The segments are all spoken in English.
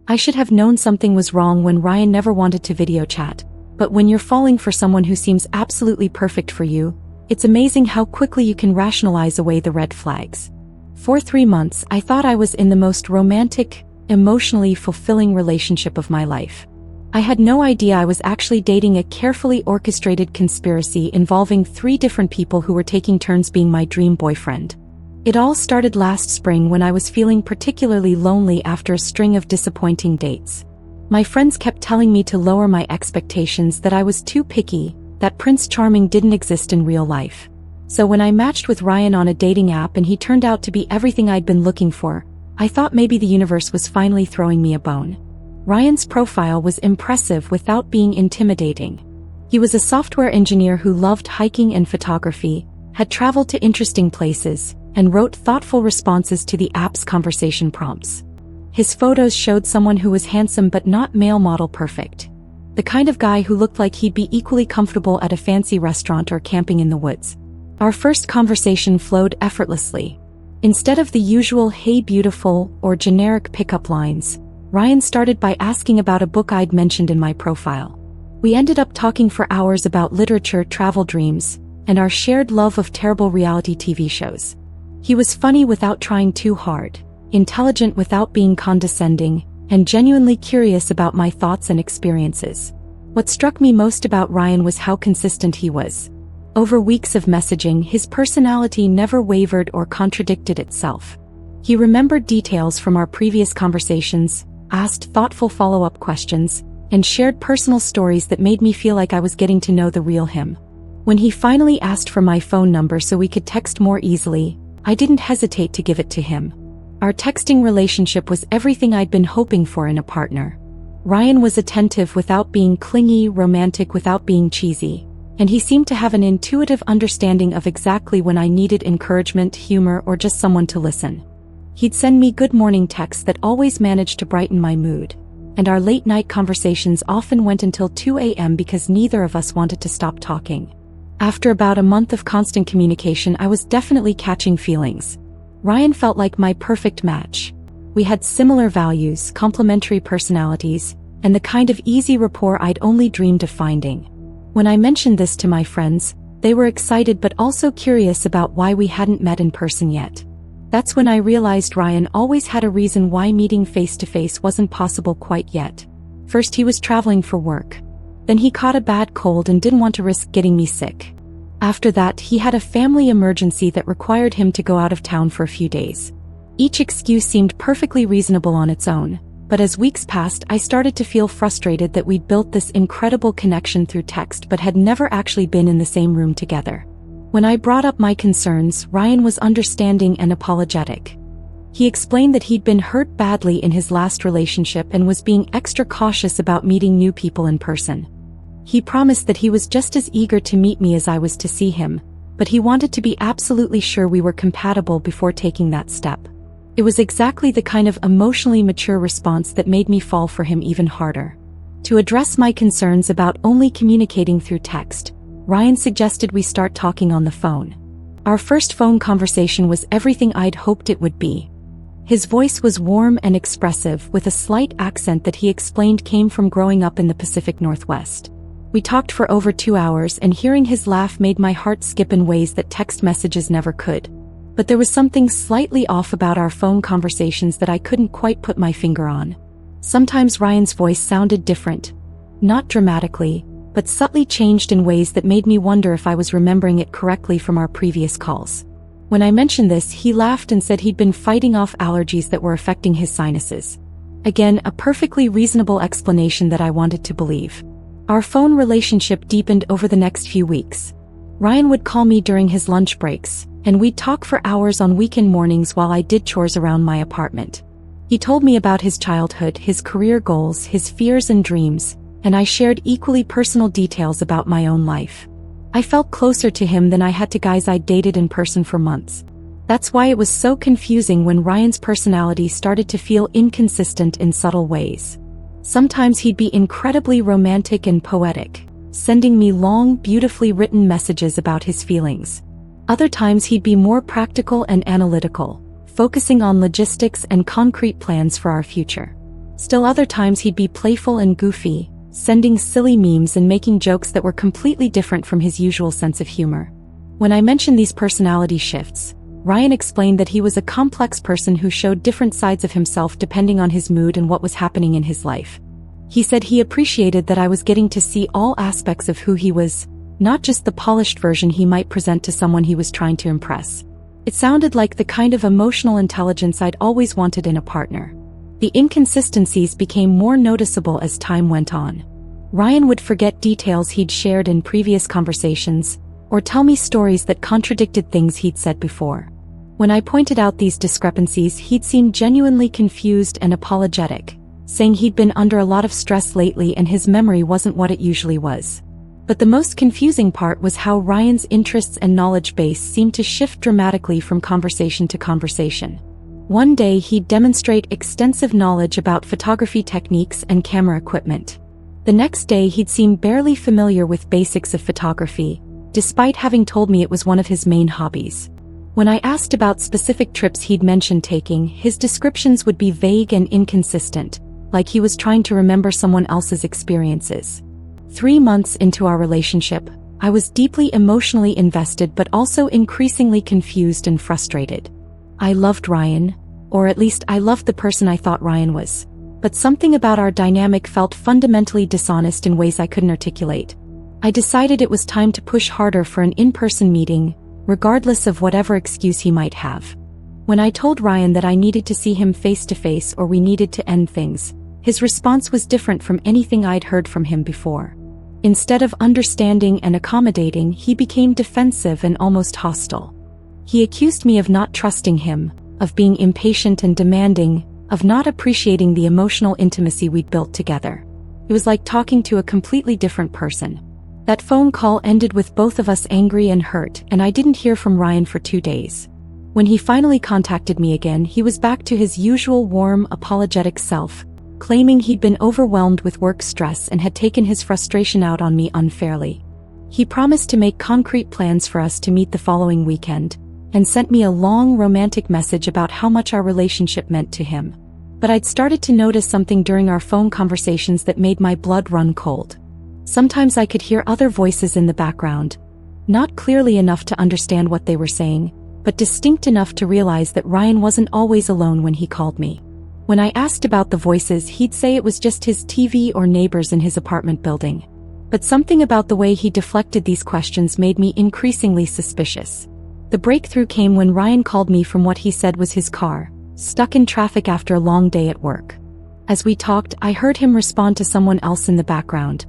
I should have known something was wrong when Ryan never wanted to video chat, but when you're falling for someone who seems absolutely perfect for you, it's amazing how quickly you can rationalize away the red flags. For 3 months, I thought I was in the most romantic, emotionally fulfilling relationship of my life. I had no idea I was actually dating a carefully orchestrated conspiracy involving 3 different people who were taking turns being my dream boyfriend. It all started last spring when I was feeling particularly lonely after a string of disappointing dates. My friends kept telling me to lower my expectations, that I was too picky, that Prince Charming didn't exist in real life. So when I matched with Ryan on a dating app and he turned out to be everything I'd been looking for, I thought maybe the universe was finally throwing me a bone. Ryan's profile was impressive without being intimidating. He was a software engineer who loved hiking and photography, had traveled to interesting places, and wrote thoughtful responses to the app's conversation prompts. His photos showed someone who was handsome but not male model perfect. The kind of guy who looked like he'd be equally comfortable at a fancy restaurant or camping in the woods. Our first conversation flowed effortlessly. Instead of the usual "hey beautiful" or generic pickup lines, Ryan started by asking about a book I'd mentioned in my profile. We ended up talking for hours about literature, travel dreams, and our shared love of terrible reality TV shows. He was funny without trying too hard, intelligent without being condescending, and genuinely curious about my thoughts and experiences. What struck me most about Ryan was how consistent he was. Over weeks of messaging, his personality never wavered or contradicted itself. He remembered details from our previous conversations, asked thoughtful follow-up questions, and shared personal stories that made me feel like I was getting to know the real him. When he finally asked for my phone number so we could text more easily, I didn't hesitate to give it to him. Our texting relationship was everything I'd been hoping for in a partner. Ryan was attentive without being clingy, romantic without being cheesy, and he seemed to have an intuitive understanding of exactly when I needed encouragement, humor, or just someone to listen. He'd send me good morning texts that always managed to brighten my mood, and our late-night conversations often went until 2 a.m. because neither of us wanted to stop talking. After about a month of constant communication, I was definitely catching feelings. Ryan felt like my perfect match. We had similar values, complementary personalities, and the kind of easy rapport I'd only dreamed of finding. When I mentioned this to my friends, they were excited but also curious about why we hadn't met in person yet. That's when I realized Ryan always had a reason why meeting face-to-face wasn't possible quite yet. First, he was traveling for work. Then he caught a bad cold and didn't want to risk getting me sick. After that, he had a family emergency that required him to go out of town for a few days. Each excuse seemed perfectly reasonable on its own, but as weeks passed, I started to feel frustrated that we'd built this incredible connection through text but had never actually been in the same room together. When I brought up my concerns, Ryan was understanding and apologetic. He explained that he'd been hurt badly in his last relationship and was being extra cautious about meeting new people in person. He promised that he was just as eager to meet me as I was to see him, but he wanted to be absolutely sure we were compatible before taking that step. It was exactly the kind of emotionally mature response that made me fall for him even harder. To address my concerns about only communicating through text, Ryan suggested we start talking on the phone. Our first phone conversation was everything I'd hoped it would be. His voice was warm and expressive, with a slight accent that he explained came from growing up in the Pacific Northwest. We talked for over 2 hours, and hearing his laugh made my heart skip in ways that text messages never could. But there was something slightly off about our phone conversations that I couldn't quite put my finger on. Sometimes Ryan's voice sounded different, not dramatically, but subtly changed in ways that made me wonder if I was remembering it correctly from our previous calls. When I mentioned this, he laughed and said he'd been fighting off allergies that were affecting his sinuses. Again, a perfectly reasonable explanation that I wanted to believe. Our phone relationship deepened over the next few weeks. Ryan would call me during his lunch breaks, and we'd talk for hours on weekend mornings while I did chores around my apartment. He told me about his childhood, his career goals, his fears and dreams, and I shared equally personal details about my own life. I felt closer to him than I had to guys I'd dated in person for months. That's why it was so confusing when Ryan's personality started to feel inconsistent in subtle ways. Sometimes he'd be incredibly romantic and poetic, sending me long, beautifully written messages about his feelings. Other times he'd be more practical and analytical, focusing on logistics and concrete plans for our future. Still other times he'd be playful and goofy, sending silly memes and making jokes that were completely different from his usual sense of humor. When I mentioned these personality shifts, Ryan explained that he was a complex person who showed different sides of himself depending on his mood and what was happening in his life. He said he appreciated that I was getting to see all aspects of who he was, not just the polished version he might present to someone he was trying to impress. It sounded like the kind of emotional intelligence I'd always wanted in a partner. The inconsistencies became more noticeable as time went on. Ryan would forget details he'd shared in previous conversations, or tell me stories that contradicted things he'd said before. When I pointed out these discrepancies, he'd seem genuinely confused and apologetic, saying he'd been under a lot of stress lately and his memory wasn't what it usually was. But the most confusing part was how Ryan's interests and knowledge base seemed to shift dramatically from conversation to conversation. One day he'd demonstrate extensive knowledge about photography techniques and camera equipment. The next day he'd seem barely familiar with basics of photography, despite having told me it was one of his main hobbies. When I asked about specific trips he'd mentioned taking, his descriptions would be vague and inconsistent, like he was trying to remember someone else's experiences. 3 months into our relationship, I was deeply emotionally invested but also increasingly confused and frustrated. I loved Ryan, or at least I loved the person I thought Ryan was, but something about our dynamic felt fundamentally dishonest in ways I couldn't articulate. I decided it was time to push harder for an in-person meeting, regardless of whatever excuse he might have. When I told Ryan that I needed to see him face to face or we needed to end things, his response was different from anything I'd heard from him before. Instead of understanding and accommodating, he became defensive and almost hostile. He accused me of not trusting him, of being impatient and demanding, of not appreciating the emotional intimacy we'd built together. It was like talking to a completely different person. That phone call ended with both of us angry and hurt, and I didn't hear from Ryan for 2 days. When he finally contacted me again, he was back to his usual warm, apologetic self, claiming he'd been overwhelmed with work stress and had taken his frustration out on me unfairly. He promised to make concrete plans for us to meet the following weekend, and sent me a long, romantic message about how much our relationship meant to him. But I'd started to notice something during our phone conversations that made my blood run cold. Sometimes I could hear other voices in the background, not clearly enough to understand what they were saying, but distinct enough to realize that Ryan wasn't always alone when he called me. When I asked about the voices, he'd say it was just his TV or neighbors in his apartment building. But something about the way he deflected these questions made me increasingly suspicious. The breakthrough came when Ryan called me from what he said was his car, stuck in traffic after a long day at work. As we talked, I heard him respond to someone else in the background,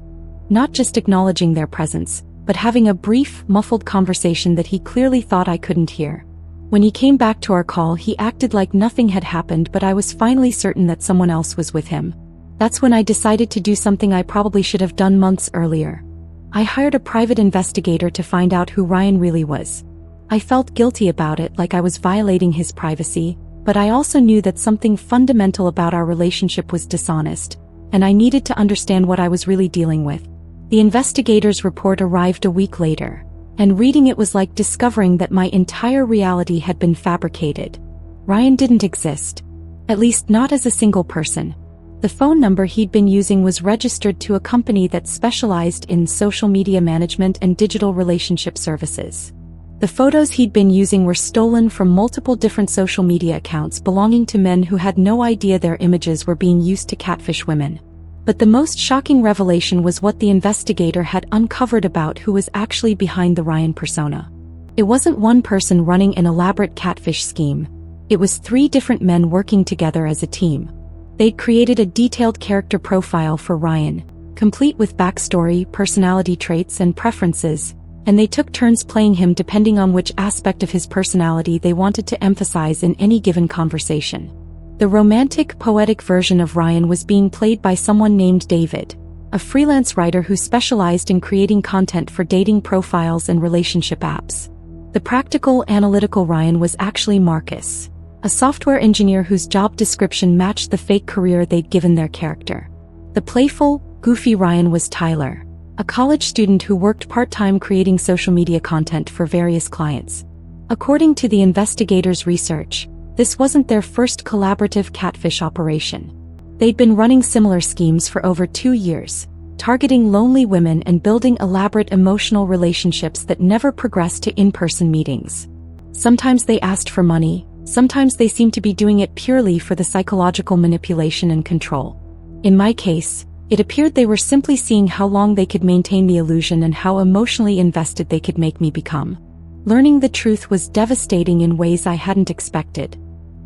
not just acknowledging their presence, but having a brief, muffled conversation that he clearly thought I couldn't hear. When he came back to our call, he acted like nothing had happened, but I was finally certain that someone else was with him. That's when I decided to do something I probably should have done months earlier. I hired a private investigator to find out who Ryan really was. I felt guilty about it, like I was violating his privacy, but I also knew that something fundamental about our relationship was dishonest, and I needed to understand what I was really dealing with. The investigator's report arrived a week later, and reading it was like discovering that my entire reality had been fabricated. Ryan didn't exist. At least not as a single person. The phone number he'd been using was registered to a company that specialized in social media management and digital relationship services. The photos he'd been using were stolen from multiple different social media accounts belonging to men who had no idea their images were being used to catfish women. But the most shocking revelation was what the investigator had uncovered about who was actually behind the Ryan persona. It wasn't one person running an elaborate catfish scheme. It was 3 different men working together as a team. They'd created a detailed character profile for Ryan, complete with backstory, personality traits, and preferences, and they took turns playing him depending on which aspect of his personality they wanted to emphasize in any given conversation. The romantic, poetic version of Ryan was being played by someone named David, a freelance writer who specialized in creating content for dating profiles and relationship apps. The practical, analytical Ryan was actually Marcus, a software engineer whose job description matched the fake career they'd given their character. The playful, goofy Ryan was Tyler, a college student who worked part-time creating social media content for various clients. According to the investigators' research, this wasn't their first collaborative catfish operation. They'd been running similar schemes for over 2 years, targeting lonely women and building elaborate emotional relationships that never progressed to in-person meetings. Sometimes they asked for money, sometimes they seemed to be doing it purely for the psychological manipulation and control. In my case, it appeared they were simply seeing how long they could maintain the illusion and how emotionally invested they could make me become. Learning the truth was devastating in ways I hadn't expected.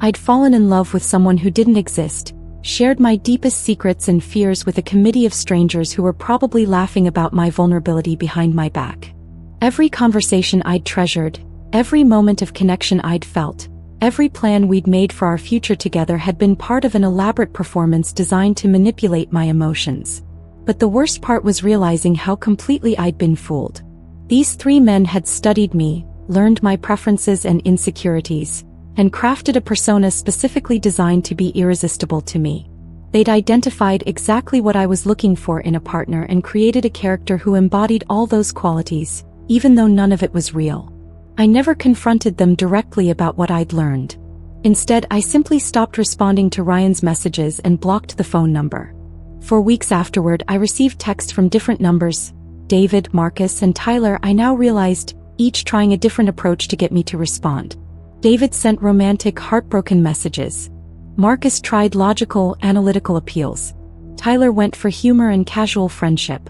I'd fallen in love with someone who didn't exist, shared my deepest secrets and fears with a committee of strangers who were probably laughing about my vulnerability behind my back. Every conversation I'd treasured, every moment of connection I'd felt, every plan we'd made for our future together had been part of an elaborate performance designed to manipulate my emotions. But the worst part was realizing how completely I'd been fooled. These 3 men had studied me, learned my preferences and insecurities, and crafted a persona specifically designed to be irresistible to me. They'd identified exactly what I was looking for in a partner and created a character who embodied all those qualities, even though none of it was real. I never confronted them directly about what I'd learned. Instead, I simply stopped responding to Ryan's messages and blocked the phone number. For weeks afterward, I received texts from different numbers, David, Marcus, and Tyler. I now realized, each trying a different approach to get me to respond. David sent romantic, heartbroken messages. Marcus tried logical, analytical appeals. Tyler went for humor and casual friendship.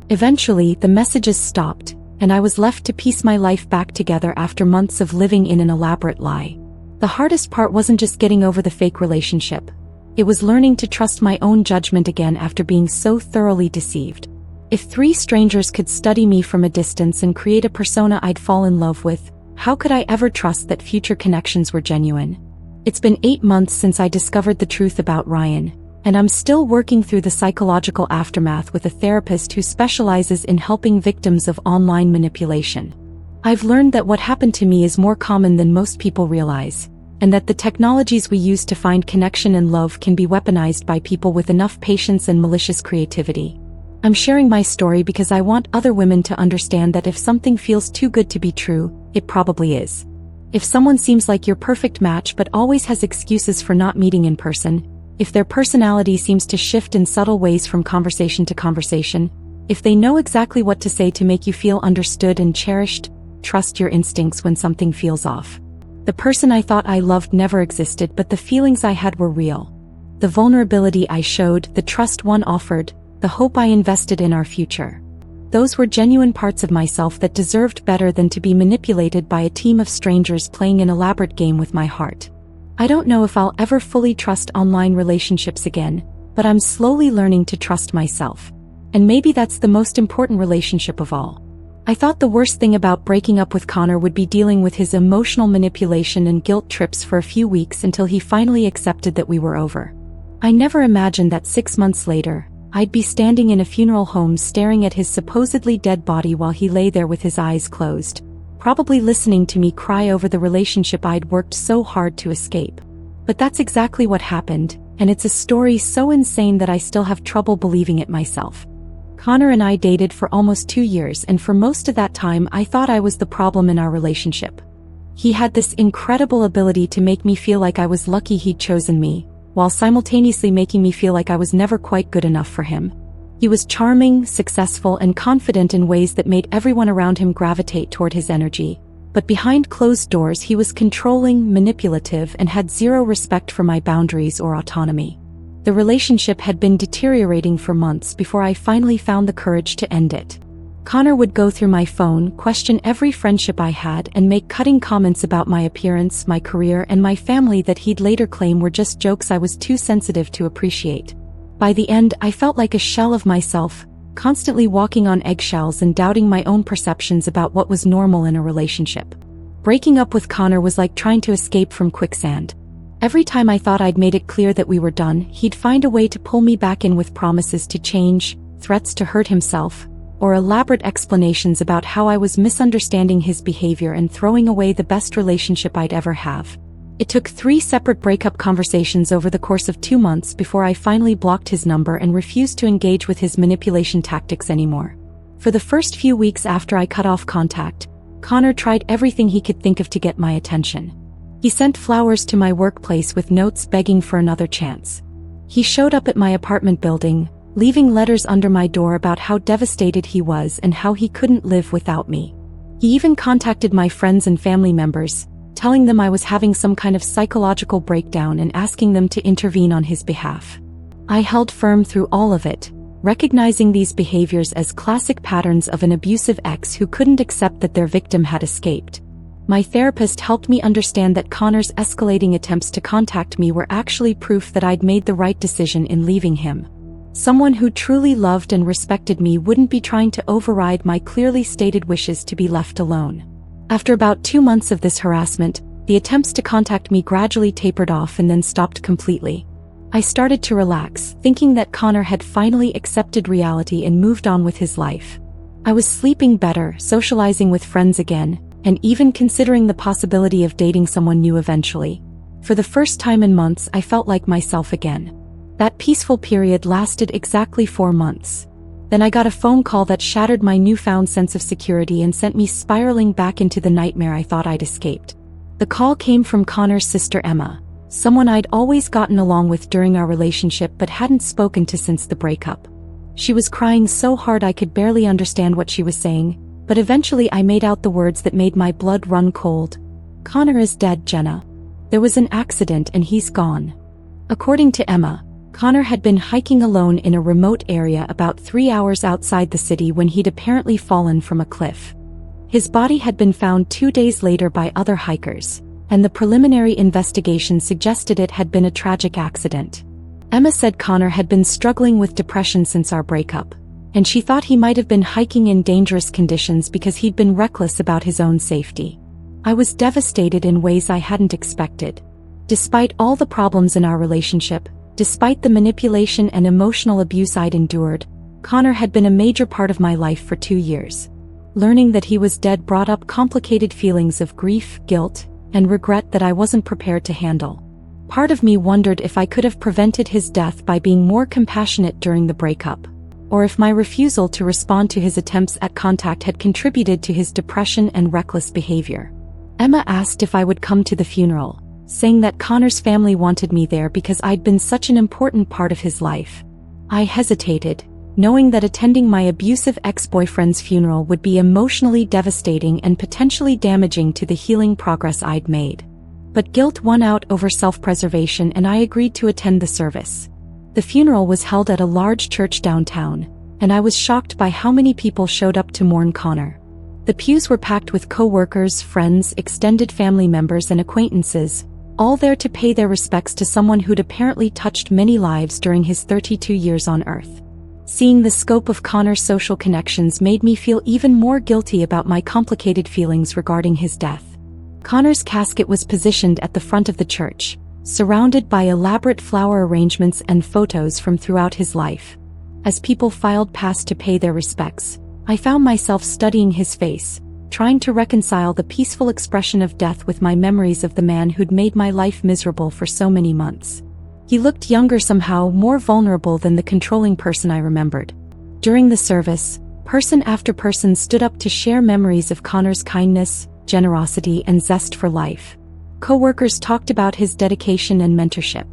Eventually, the messages stopped, and I was left to piece my life back together after months of living in an elaborate lie. The hardest part wasn't just getting over the fake relationship. It was learning to trust my own judgment again after being so thoroughly deceived. If 3 strangers could study me from a distance and create a persona I'd fall in love with, how could I ever trust that future connections were genuine? It's been 8 months since I discovered the truth about Ryan, and I'm still working through the psychological aftermath with a therapist who specializes in helping victims of online manipulation. I've learned that what happened to me is more common than most people realize, and that the technologies we use to find connection and love can be weaponized by people with enough patience and malicious creativity. I'm sharing my story because I want other women to understand that if something feels too good to be true, it probably is. If someone seems like your perfect match but always has excuses for not meeting in person, if their personality seems to shift in subtle ways from conversation to conversation, if they know exactly what to say to make you feel understood and cherished, trust your instincts when something feels off. The person I thought I loved never existed, but the feelings I had were real. The vulnerability I showed, the trust one offered, the hope I invested in our future. Those were genuine parts of myself that deserved better than to be manipulated by a team of strangers playing an elaborate game with my heart. I don't know if I'll ever fully trust online relationships again, but I'm slowly learning to trust myself. And maybe that's the most important relationship of all. I thought the worst thing about breaking up with Connor would be dealing with his emotional manipulation and guilt trips for a few weeks until he finally accepted that we were over. I never imagined that 6 months later, I'd be standing in a funeral home staring at his supposedly dead body while he lay there with his eyes closed, probably listening to me cry over the relationship I'd worked so hard to escape. But that's exactly what happened, and it's a story so insane that I still have trouble believing it myself. Connor and I dated for almost 2 years, and for most of that time I thought I was the problem in our relationship. He had this incredible ability to make me feel like I was lucky he'd chosen me, while simultaneously making me feel like I was never quite good enough for him. He was charming, successful, and confident in ways that made everyone around him gravitate toward his energy. But behind closed doors he was controlling, manipulative, and had zero respect for my boundaries or autonomy. The relationship had been deteriorating for months before I finally found the courage to end it. Connor would go through my phone, question every friendship I had, and make cutting comments about my appearance, my career, and my family that he'd later claim were just jokes I was too sensitive to appreciate. By the end, I felt like a shell of myself, constantly walking on eggshells and doubting my own perceptions about what was normal in a relationship. Breaking up with Connor was like trying to escape from quicksand. Every time I thought I'd made it clear that we were done, he'd find a way to pull me back in with promises to change, threats to hurt himself, or elaborate explanations about how I was misunderstanding his behavior and throwing away the best relationship I'd ever have. It took 3 separate breakup conversations over the course of 2 months before I finally blocked his number and refused to engage with his manipulation tactics anymore. For the first few weeks after I cut off contact, Connor tried everything he could think of to get my attention. He sent flowers to my workplace with notes begging for another chance. He showed up at my apartment building, leaving letters under my door about how devastated he was and how he couldn't live without me. He even contacted my friends and family members, telling them I was having some kind of psychological breakdown and asking them to intervene on his behalf. I held firm through all of it, recognizing these behaviors as classic patterns of an abusive ex who couldn't accept that their victim had escaped. My therapist helped me understand that Connor's escalating attempts to contact me were actually proof that I'd made the right decision in leaving him. Someone who truly loved and respected me wouldn't be trying to override my clearly stated wishes to be left alone. After about 2 months of this harassment, the attempts to contact me gradually tapered off and then stopped completely. I started to relax, thinking that Connor had finally accepted reality and moved on with his life. I was sleeping better, socializing with friends again, and even considering the possibility of dating someone new eventually. For the first time in months, I felt like myself again. That peaceful period lasted exactly 4 months. Then I got a phone call that shattered my newfound sense of security and sent me spiraling back into the nightmare I thought I'd escaped. The call came from Connor's sister Emma, someone I'd always gotten along with during our relationship but hadn't spoken to since the breakup. She was crying so hard I could barely understand what she was saying, but eventually I made out the words that made my blood run cold. "Connor is dead, Jenna. There was an accident and he's gone." According to Emma, Connor had been hiking alone in a remote area about 3 hours outside the city when he'd apparently fallen from a cliff. His body had been found 2 days later by other hikers, and the preliminary investigation suggested it had been a tragic accident. Emma said Connor had been struggling with depression since our breakup, and she thought he might have been hiking in dangerous conditions because he'd been reckless about his own safety. I was devastated in ways I hadn't expected. Despite all the problems in our relationship, despite the manipulation and emotional abuse I'd endured, Connor had been a major part of my life for 2 years. Learning that he was dead brought up complicated feelings of grief, guilt, and regret that I wasn't prepared to handle. Part of me wondered if I could have prevented his death by being more compassionate during the breakup, or if my refusal to respond to his attempts at contact had contributed to his depression and reckless behavior. Emma asked if I would come to the funeral, saying that Connor's family wanted me there because I'd been such an important part of his life. I hesitated, knowing that attending my abusive ex-boyfriend's funeral would be emotionally devastating and potentially damaging to the healing progress I'd made. But guilt won out over self-preservation and I agreed to attend the service. The funeral was held at a large church downtown, and I was shocked by how many people showed up to mourn Connor. The pews were packed with co-workers, friends, extended family members and acquaintances, all there to pay their respects to someone who'd apparently touched many lives during his 32 years on Earth. Seeing the scope of Connor's social connections made me feel even more guilty about my complicated feelings regarding his death. Connor's casket was positioned at the front of the church, surrounded by elaborate flower arrangements and photos from throughout his life. As people filed past to pay their respects, I found myself studying his face, trying to reconcile the peaceful expression of death with my memories of the man who'd made my life miserable for so many months. He looked younger somehow, more vulnerable than the controlling person I remembered. During the service, person after person stood up to share memories of Connor's kindness, generosity, and zest for life. Co-workers talked about his dedication and mentorship.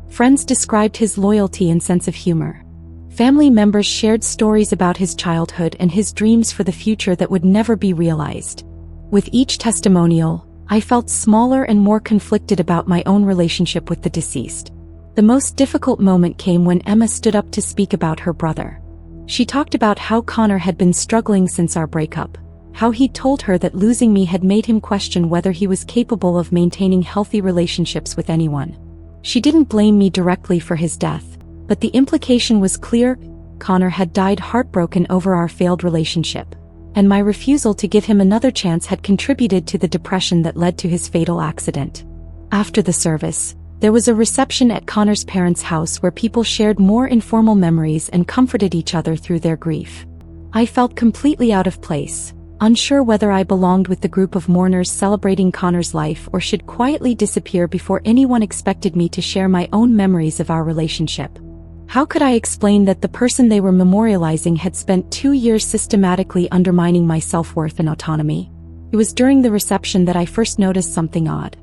Friends described his loyalty and sense of humor. Family members shared stories about his childhood and his dreams for the future that would never be realized. With each testimonial, I felt smaller and more conflicted about my own relationship with the deceased. The most difficult moment came when Emma stood up to speak about her brother. She talked about how Connor had been struggling since our breakup, how he'd told her that losing me had made him question whether he was capable of maintaining healthy relationships with anyone. She didn't blame me directly for his death, but the implication was clear. Connor had died heartbroken over our failed relationship, and my refusal to give him another chance had contributed to the depression that led to his fatal accident. After the service, there was a reception at Connor's parents' house where people shared more informal memories and comforted each other through their grief. I felt completely out of place, unsure whether I belonged with the group of mourners celebrating Connor's life or should quietly disappear before anyone expected me to share my own memories of our relationship. How could I explain that the person they were memorializing had spent 2 years systematically undermining my self-worth and autonomy? It was during the reception that I first noticed something odd.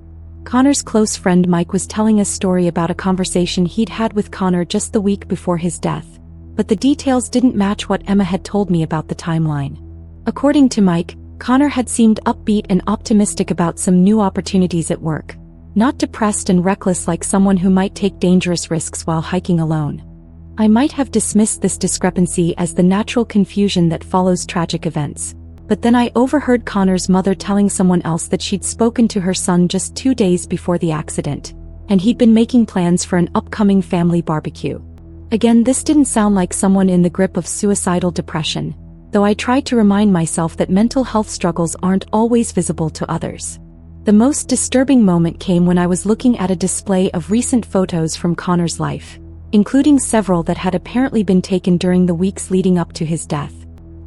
Connor's close friend Mike was telling a story about a conversation he'd had with Connor just the week before his death, but the details didn't match what Emma had told me about the timeline. According to Mike, Connor had seemed upbeat and optimistic about some new opportunities at work, not depressed and reckless like someone who might take dangerous risks while hiking alone. I might have dismissed this discrepancy as the natural confusion that follows tragic events, but then I overheard Connor's mother telling someone else that she'd spoken to her son just 2 days before the accident, and he'd been making plans for an upcoming family barbecue. Again, this didn't sound like someone in the grip of suicidal depression, though I tried to remind myself that mental health struggles aren't always visible to others. The most disturbing moment came when I was looking at a display of recent photos from Connor's life, including several that had apparently been taken during the weeks leading up to his death.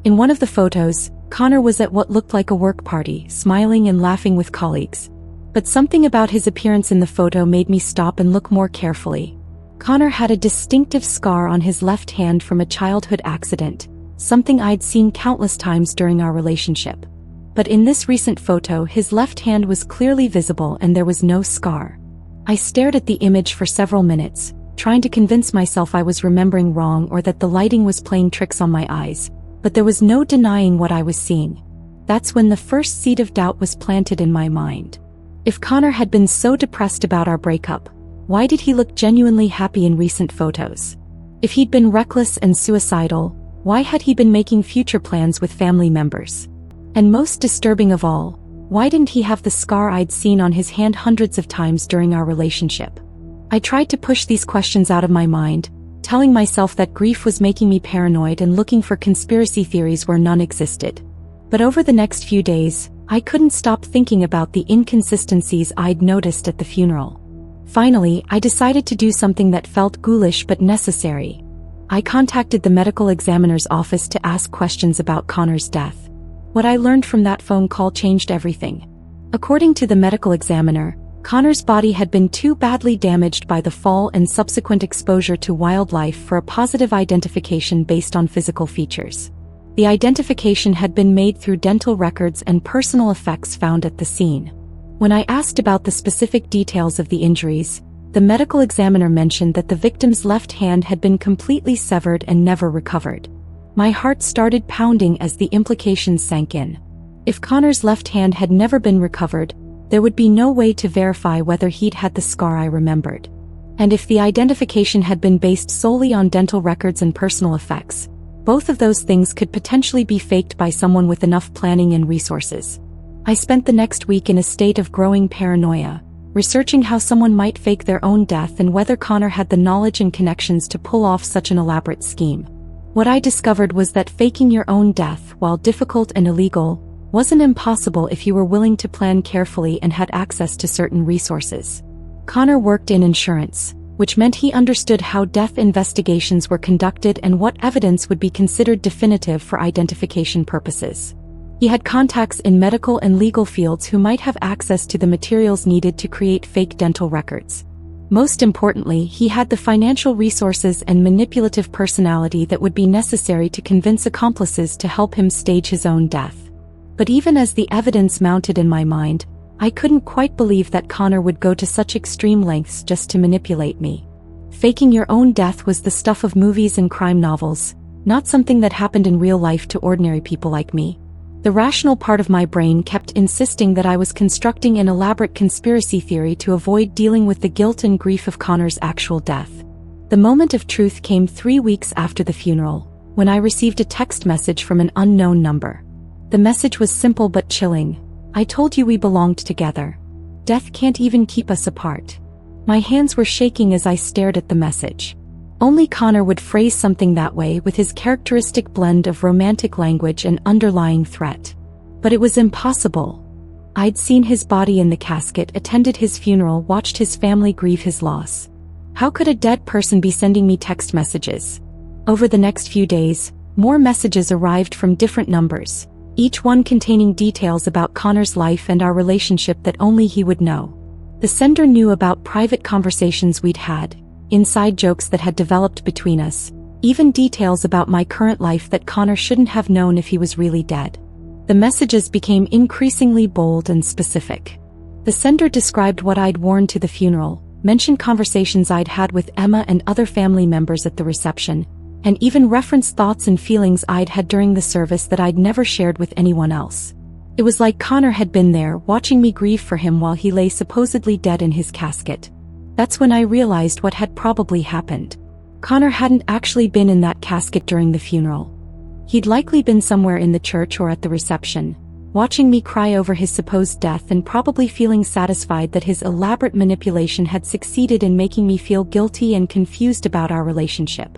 In one of the photos, Connor was at what looked like a work party, smiling and laughing with colleagues. But something about his appearance in the photo made me stop and look more carefully. Connor had a distinctive scar on his left hand from a childhood accident, something I'd seen countless times during our relationship. But in this recent photo, his left hand was clearly visible and there was no scar. I stared at the image for several minutes, trying to convince myself I was remembering wrong or that the lighting was playing tricks on my eyes, but there was no denying what I was seeing. That's when the first seed of doubt was planted in my mind. If Connor had been so depressed about our breakup, why did he look genuinely happy in recent photos? If he'd been reckless and suicidal, why had he been making future plans with family members? And most disturbing of all, why didn't he have the scar I'd seen on his hand hundreds of times during our relationship? I tried to push these questions out of my mind, telling myself that grief was making me paranoid and looking for conspiracy theories where none existed. But over the next few days, I couldn't stop thinking about the inconsistencies I'd noticed at the funeral. Finally, I decided to do something that felt ghoulish but necessary. I contacted the medical examiner's office to ask questions about Connor's death. What I learned from that phone call changed everything. According to the medical examiner, Connor's body had been too badly damaged by the fall and subsequent exposure to wildlife for a positive identification based on physical features. The identification had been made through dental records and personal effects found at the scene. When I asked about the specific details of the injuries, the medical examiner mentioned that the victim's left hand had been completely severed and never recovered. My heart started pounding as the implications sank in. If Connor's left hand had never been recovered, there would be no way to verify whether he'd had the scar I remembered. And if the identification had been based solely on dental records and personal effects, both of those things could potentially be faked by someone with enough planning and resources. I spent the next week in a state of growing paranoia, researching how someone might fake their own death and whether Connor had the knowledge and connections to pull off such an elaborate scheme. What I discovered was that faking your own death, while difficult and illegal, wasn't impossible if you were willing to plan carefully and had access to certain resources. Connor worked in insurance, which meant he understood how death investigations were conducted and what evidence would be considered definitive for identification purposes. He had contacts in medical and legal fields who might have access to the materials needed to create fake dental records. Most importantly, he had the financial resources and manipulative personality that would be necessary to convince accomplices to help him stage his own death. But even as the evidence mounted in my mind, I couldn't quite believe that Connor would go to such extreme lengths just to manipulate me. Faking your own death was the stuff of movies and crime novels, not something that happened in real life to ordinary people like me. The rational part of my brain kept insisting that I was constructing an elaborate conspiracy theory to avoid dealing with the guilt and grief of Connor's actual death. The moment of truth came 3 weeks after the funeral, when I received a text message from an unknown number. The message was simple but chilling. "I told you we belonged together. Death can't even keep us apart." My hands were shaking as I stared at the message. Only Connor would phrase something that way, with his characteristic blend of romantic language and underlying threat. But it was impossible. I'd seen his body in the casket, attended his funeral, watched his family grieve his loss. How could a dead person be sending me text messages? Over the next few days, more messages arrived from different numbers, each one containing details about Connor's life and our relationship that only he would know. The sender knew about private conversations we'd had, inside jokes that had developed between us, even details about my current life that Connor shouldn't have known if he was really dead. The messages became increasingly bold and specific. The sender described what I'd worn to the funeral, mentioned conversations I'd had with Emma and other family members at the reception, and even referenced thoughts and feelings I'd had during the service that I'd never shared with anyone else. It was like Connor had been there, watching me grieve for him while he lay supposedly dead in his casket. That's when I realized what had probably happened. Connor hadn't actually been in that casket during the funeral. He'd likely been somewhere in the church or at the reception, watching me cry over his supposed death and probably feeling satisfied that his elaborate manipulation had succeeded in making me feel guilty and confused about our relationship.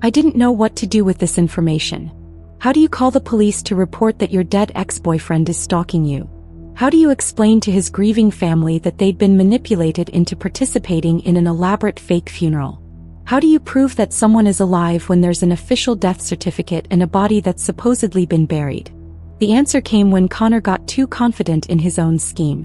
I didn't know what to do with this information. How do you call the police to report that your dead ex-boyfriend is stalking you? How do you explain to his grieving family that they'd been manipulated into participating in an elaborate fake funeral? How do you prove that someone is alive when there's an official death certificate and a body that's supposedly been buried? The answer came when Connor got too confident in his own scheme.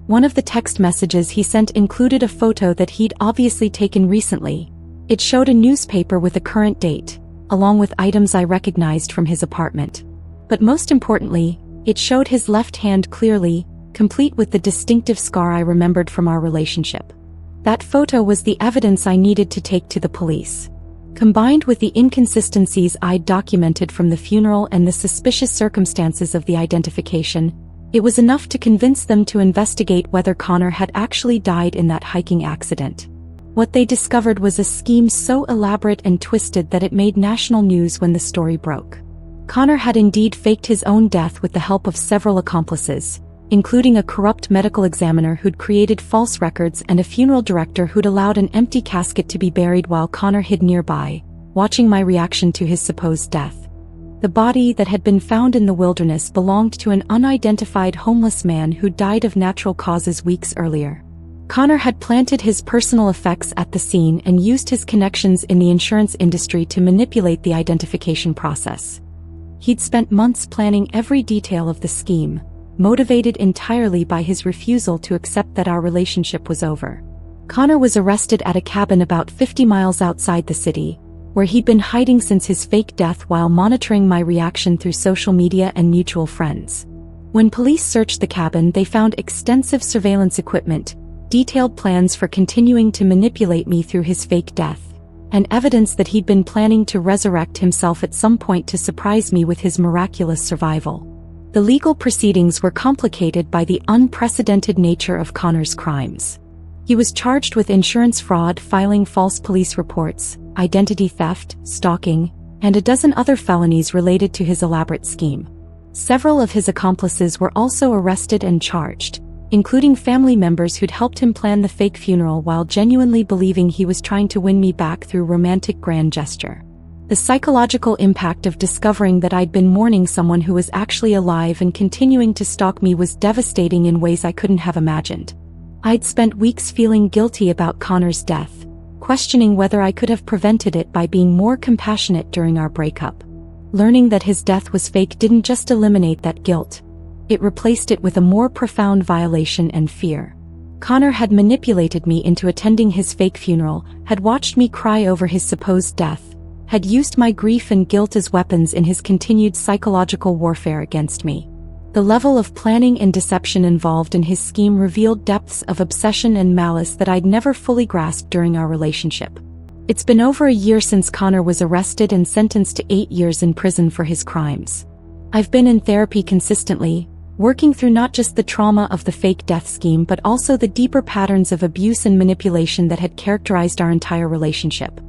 One of the text messages he sent included a photo that he'd obviously taken recently. It showed a newspaper with a current date, along with items I recognized from his apartment. But most importantly, it showed his left hand clearly, complete with the distinctive scar I remembered from our relationship. That photo was the evidence I needed to take to the police. Combined with the inconsistencies I'd documented from the funeral and the suspicious circumstances of the identification, it was enough to convince them to investigate whether Connor had actually died in that hiking accident. What they discovered was a scheme so elaborate and twisted that it made national news when the story broke. Connor had indeed faked his own death with the help of several accomplices, including a corrupt medical examiner who'd created false records and a funeral director who'd allowed an empty casket to be buried while Connor hid nearby, watching my reaction to his supposed death. The body that had been found in the wilderness belonged to an unidentified homeless man who died of natural causes weeks earlier. Connor had planted his personal effects at the scene and used his connections in the insurance industry to manipulate the identification process. He'd spent months planning every detail of the scheme, motivated entirely by his refusal to accept that our relationship was over. Connor was arrested at a cabin about 50 miles outside the city, where he'd been hiding since his fake death while monitoring my reaction through social media and mutual friends. When police searched the cabin, they found extensive surveillance equipment, detailed plans for continuing to manipulate me through his fake death, and evidence that he'd been planning to resurrect himself at some point to surprise me with his miraculous survival. The legal proceedings were complicated by the unprecedented nature of Connor's crimes. He was charged with insurance fraud, filing false police reports, identity theft, stalking, and a dozen other felonies related to his elaborate scheme. Several of his accomplices were also arrested and charged, including family members who'd helped him plan the fake funeral while genuinely believing he was trying to win me back through romantic grand gesture. The psychological impact of discovering that I'd been mourning someone who was actually alive and continuing to stalk me was devastating in ways I couldn't have imagined. I'd spent weeks feeling guilty about Connor's death, questioning whether I could have prevented it by being more compassionate during our breakup. Learning that his death was fake didn't just eliminate that guilt, it replaced it with a more profound violation and fear. Connor had manipulated me into attending his fake funeral, had watched me cry over his supposed death, had used my grief and guilt as weapons in his continued psychological warfare against me. The level of planning and deception involved in his scheme revealed depths of obsession and malice that I'd never fully grasped during our relationship. It's been over a year since Connor was arrested and sentenced to 8 years in prison for his crimes. I've been in therapy consistently, working through not just the trauma of the fake death scheme but also the deeper patterns of abuse and manipulation that had characterized our entire relationship.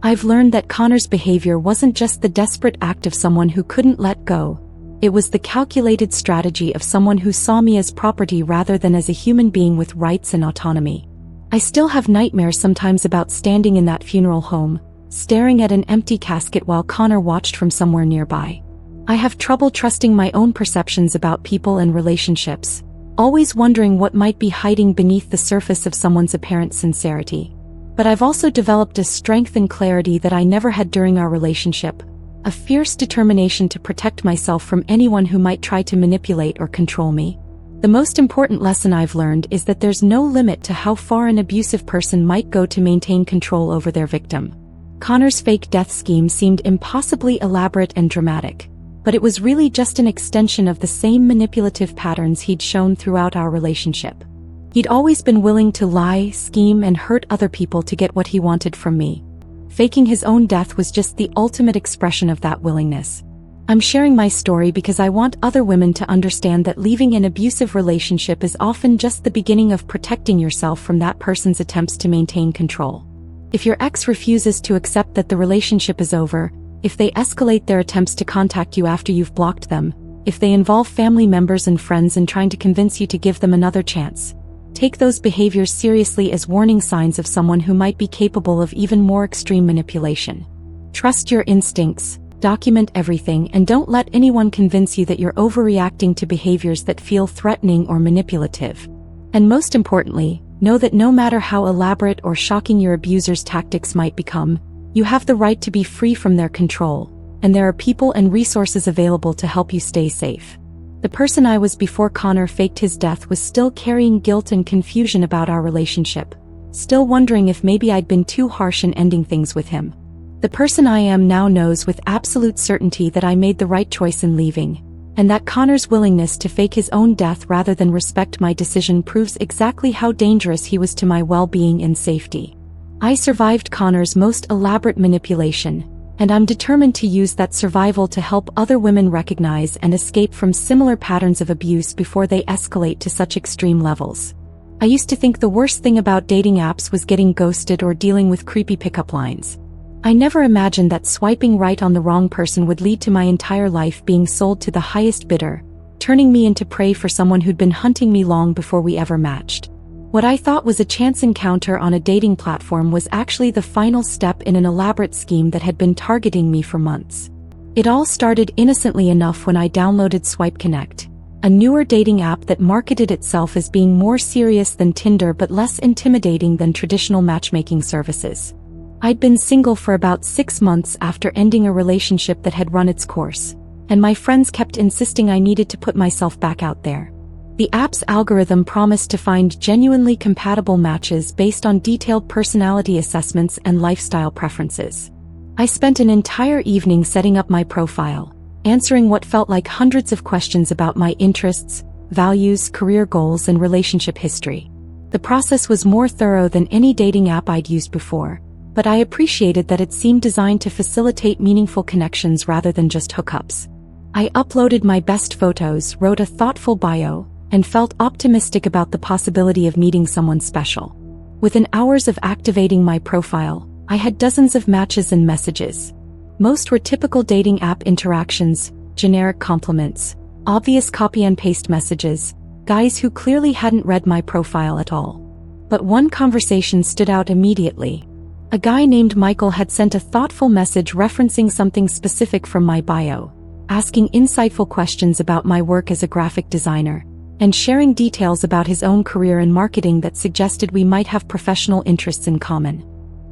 I've learned that Connor's behavior wasn't just the desperate act of someone who couldn't let go, it was the calculated strategy of someone who saw me as property rather than as a human being with rights and autonomy. I still have nightmares sometimes about standing in that funeral home, staring at an empty casket while Connor watched from somewhere nearby. I have trouble trusting my own perceptions about people and relationships, always wondering what might be hiding beneath the surface of someone's apparent sincerity. But I've also developed a strength and clarity that I never had during our relationship, a fierce determination to protect myself from anyone who might try to manipulate or control me. The most important lesson I've learned is that there's no limit to how far an abusive person might go to maintain control over their victim. Connor's fake death scheme seemed impossibly elaborate and dramatic, but it was really just an extension of the same manipulative patterns he'd shown throughout our relationship. He'd always been willing to lie, scheme, and hurt other people to get what he wanted from me. Faking his own death was just the ultimate expression of that willingness. I'm sharing my story because I want other women to understand that leaving an abusive relationship is often just the beginning of protecting yourself from that person's attempts to maintain control. If your ex refuses to accept that the relationship is over, if they escalate their attempts to contact you after you've blocked them, if they involve family members and friends in trying to convince you to give them another chance, take those behaviors seriously as warning signs of someone who might be capable of even more extreme manipulation. Trust your instincts, document everything, and don't let anyone convince you that you're overreacting to behaviors that feel threatening or manipulative. And most importantly, know that no matter how elaborate or shocking your abuser's tactics might become, you have the right to be free from their control, and there are people and resources available to help you stay safe. The person I was before Connor faked his death was still carrying guilt and confusion about our relationship, still wondering if maybe I'd been too harsh in ending things with him. The person I am now knows with absolute certainty that I made the right choice in leaving, and that Connor's willingness to fake his own death rather than respect my decision proves exactly how dangerous he was to my well-being and safety. I survived Connor's most elaborate manipulation, and I'm determined to use that survival to help other women recognize and escape from similar patterns of abuse before they escalate to such extreme levels. I used to think the worst thing about dating apps was getting ghosted or dealing with creepy pickup lines. I never imagined that swiping right on the wrong person would lead to my entire life being sold to the highest bidder, turning me into prey for someone who'd been hunting me long before we ever matched. What I thought was a chance encounter on a dating platform was actually the final step in an elaborate scheme that had been targeting me for months. It all started innocently enough when I downloaded Swipe Connect, a newer dating app that marketed itself as being more serious than Tinder but less intimidating than traditional matchmaking services. I'd been single for about 6 months after ending a relationship that had run its course, and my friends kept insisting I needed to put myself back out there. The app's algorithm promised to find genuinely compatible matches based on detailed personality assessments and lifestyle preferences. I spent an entire evening setting up my profile, answering what felt like hundreds of questions about my interests, values, career goals, and relationship history. The process was more thorough than any dating app I'd used before, but I appreciated that it seemed designed to facilitate meaningful connections rather than just hookups. I uploaded my best photos, wrote a thoughtful bio, and felt optimistic about the possibility of meeting someone special. Within hours of activating my profile, I had dozens of matches and messages. Most were typical dating app interactions, generic compliments, obvious copy and paste messages, guys who clearly hadn't read my profile at all. But one conversation stood out immediately. A guy named Michael had sent a thoughtful message referencing something specific from my bio, asking insightful questions about my work as a graphic designer, and sharing details about his own career in marketing that suggested we might have professional interests in common.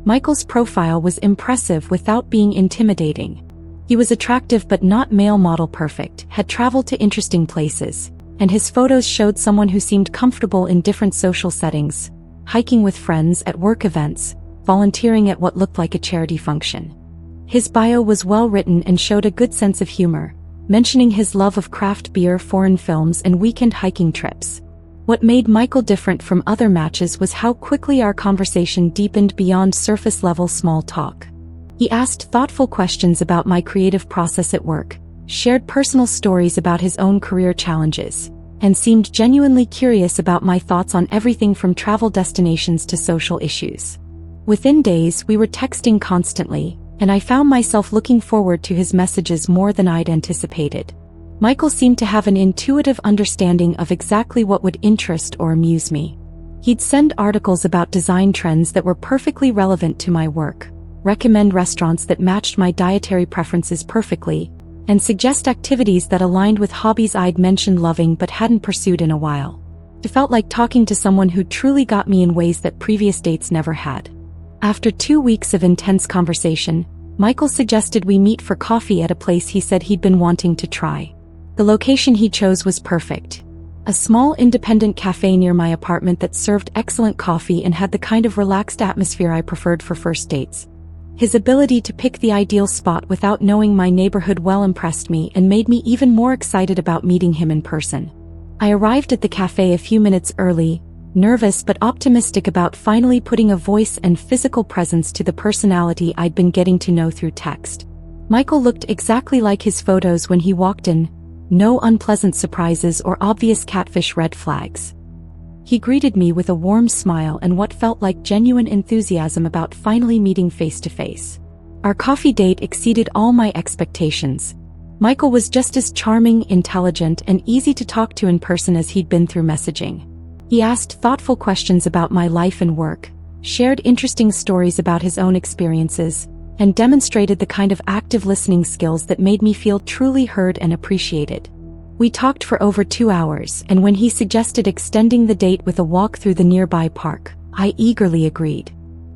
Michael's profile was impressive without being intimidating. He was attractive but not male model perfect, had traveled to interesting places, and his photos showed someone who seemed comfortable in different social settings, hiking with friends, at work events, volunteering at what looked like a charity function. His bio was well written and showed a good sense of humor, mentioning his love of craft beer, foreign films, and weekend hiking trips. What made Michael different from other matches was how quickly our conversation deepened beyond surface-level small talk. He asked thoughtful questions about my creative process at work, shared personal stories about his own career challenges, and seemed genuinely curious about my thoughts on everything from travel destinations to social issues. Within days, we were texting constantly, and I found myself looking forward to his messages more than I'd anticipated. Michael seemed to have an intuitive understanding of exactly what would interest or amuse me. He'd send articles about design trends that were perfectly relevant to my work, recommend restaurants that matched my dietary preferences perfectly, and suggest activities that aligned with hobbies I'd mentioned loving but hadn't pursued in a while. It felt like talking to someone who truly got me in ways that previous dates never had. After 2 weeks of intense conversation, Michael suggested we meet for coffee at a place he said he'd been wanting to try. The location he chose was perfect. A small independent cafe near my apartment that served excellent coffee and had the kind of relaxed atmosphere I preferred for first dates. His ability to pick the ideal spot without knowing my neighborhood well impressed me and made me even more excited about meeting him in person. I arrived at the cafe a few minutes early, nervous but optimistic about finally putting a voice and physical presence to the personality I'd been getting to know through text. Michael looked exactly like his photos when he walked in, no unpleasant surprises or obvious catfish red flags. He greeted me with a warm smile and what felt like genuine enthusiasm about finally meeting face to face. Our coffee date exceeded all my expectations. Michael was just as charming, intelligent, and easy to talk to in person as he'd been through messaging. He asked thoughtful questions about my life and work, shared interesting stories about his own experiences, and demonstrated the kind of active listening skills that made me feel truly heard and appreciated. We talked for over 2 hours, and when he suggested extending the date with a walk through the nearby park, I eagerly agreed.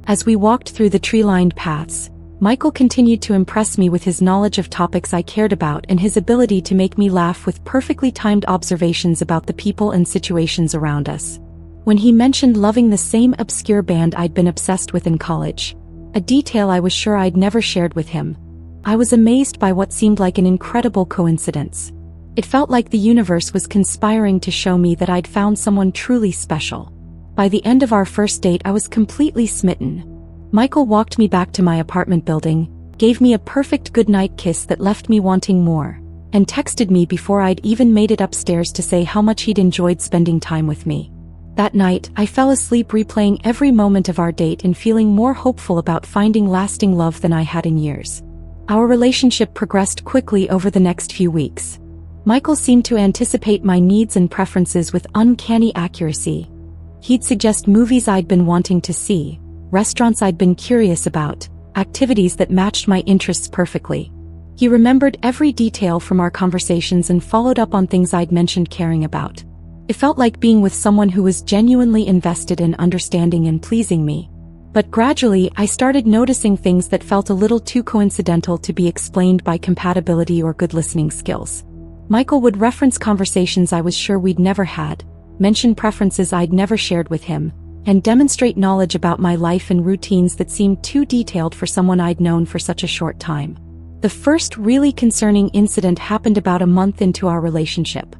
As we walked through the tree-lined paths, Michael continued to impress me with his knowledge of topics I cared about and his ability to make me laugh with perfectly timed observations about the people and situations around us. When he mentioned loving the same obscure band I'd been obsessed with in college, a detail I was sure I'd never shared with him, I was amazed by what seemed like an incredible coincidence. It felt like the universe was conspiring to show me that I'd found someone truly special. By the end of our first date, I was completely smitten. Michael walked me back to my apartment building, gave me a perfect goodnight kiss that left me wanting more, and texted me before I'd even made it upstairs to say how much he'd enjoyed spending time with me. That night, I fell asleep replaying every moment of our date and feeling more hopeful about finding lasting love than I had in years. Our relationship progressed quickly over the next few weeks. Michael seemed to anticipate my needs and preferences with uncanny accuracy. He'd suggest movies I'd been wanting to see, restaurants I'd been curious about, activities that matched my interests perfectly. He remembered every detail from our conversations and followed up on things I'd mentioned caring about. It felt like being with someone who was genuinely invested in understanding and pleasing me. But gradually, I started noticing things that felt a little too coincidental to be explained by compatibility or good listening skills. Michael would reference conversations I was sure we'd never had, mention preferences I'd never shared with him, and demonstrate knowledge about my life and routines that seemed too detailed for someone I'd known for such a short time. The first really concerning incident happened about a month into our relationship.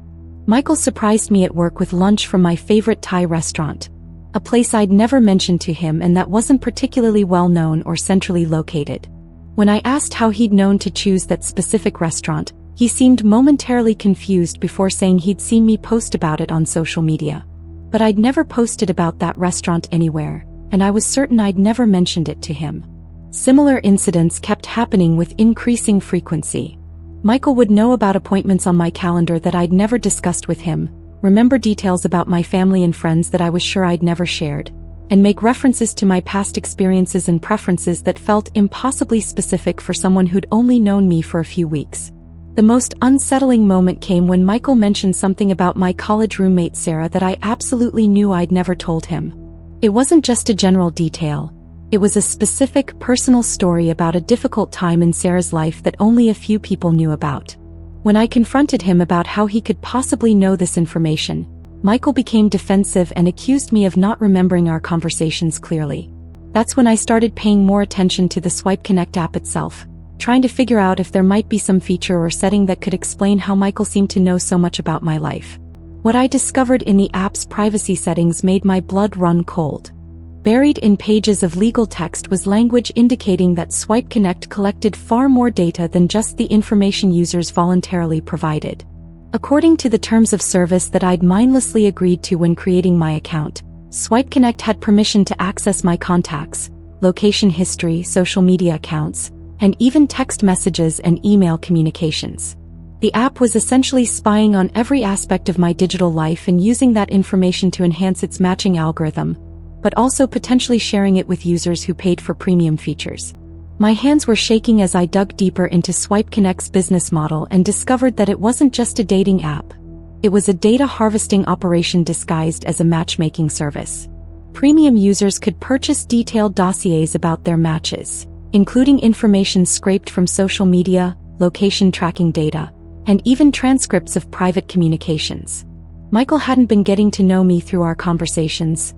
Michael surprised me at work with lunch from my favorite Thai restaurant, a place I'd never mentioned to him and that wasn't particularly well known or centrally located. When I asked how he'd known to choose that specific restaurant, he seemed momentarily confused before saying he'd seen me post about it on social media. But I'd never posted about that restaurant anywhere, and I was certain I'd never mentioned it to him. Similar incidents kept happening with increasing frequency. Michael would know about appointments on my calendar that I'd never discussed with him, remember details about my family and friends that I was sure I'd never shared, and make references to my past experiences and preferences that felt impossibly specific for someone who'd only known me for a few weeks. The most unsettling moment came when Michael mentioned something about my college roommate Sarah that I absolutely knew I'd never told him. It wasn't just a general detail. It was a specific, personal story about a difficult time in Sarah's life that only a few people knew about. When I confronted him about how he could possibly know this information, Michael became defensive and accused me of not remembering our conversations clearly. That's when I started paying more attention to the Swipe Connect app itself, trying to figure out if there might be some feature or setting that could explain how Michael seemed to know so much about my life. What I discovered in the app's privacy settings made my blood run cold. Buried in pages of legal text was language indicating that Swipe Connect collected far more data than just the information users voluntarily provided. According to the terms of service that I'd mindlessly agreed to when creating my account, Swipe Connect had permission to access my contacts, location history, social media accounts, and even text messages and email communications. The app was essentially spying on every aspect of my digital life and using that information to enhance its matching algorithm, but also potentially sharing it with users who paid for premium features. My hands were shaking as I dug deeper into Swipe Connect's business model and discovered that it wasn't just a dating app. It was a data harvesting operation disguised as a matchmaking service. Premium users could purchase detailed dossiers about their matches, including information scraped from social media, location tracking data, and even transcripts of private communications. Michael hadn't been getting to know me through our conversations.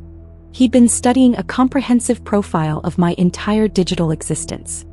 He'd been studying a comprehensive profile of my entire digital existence.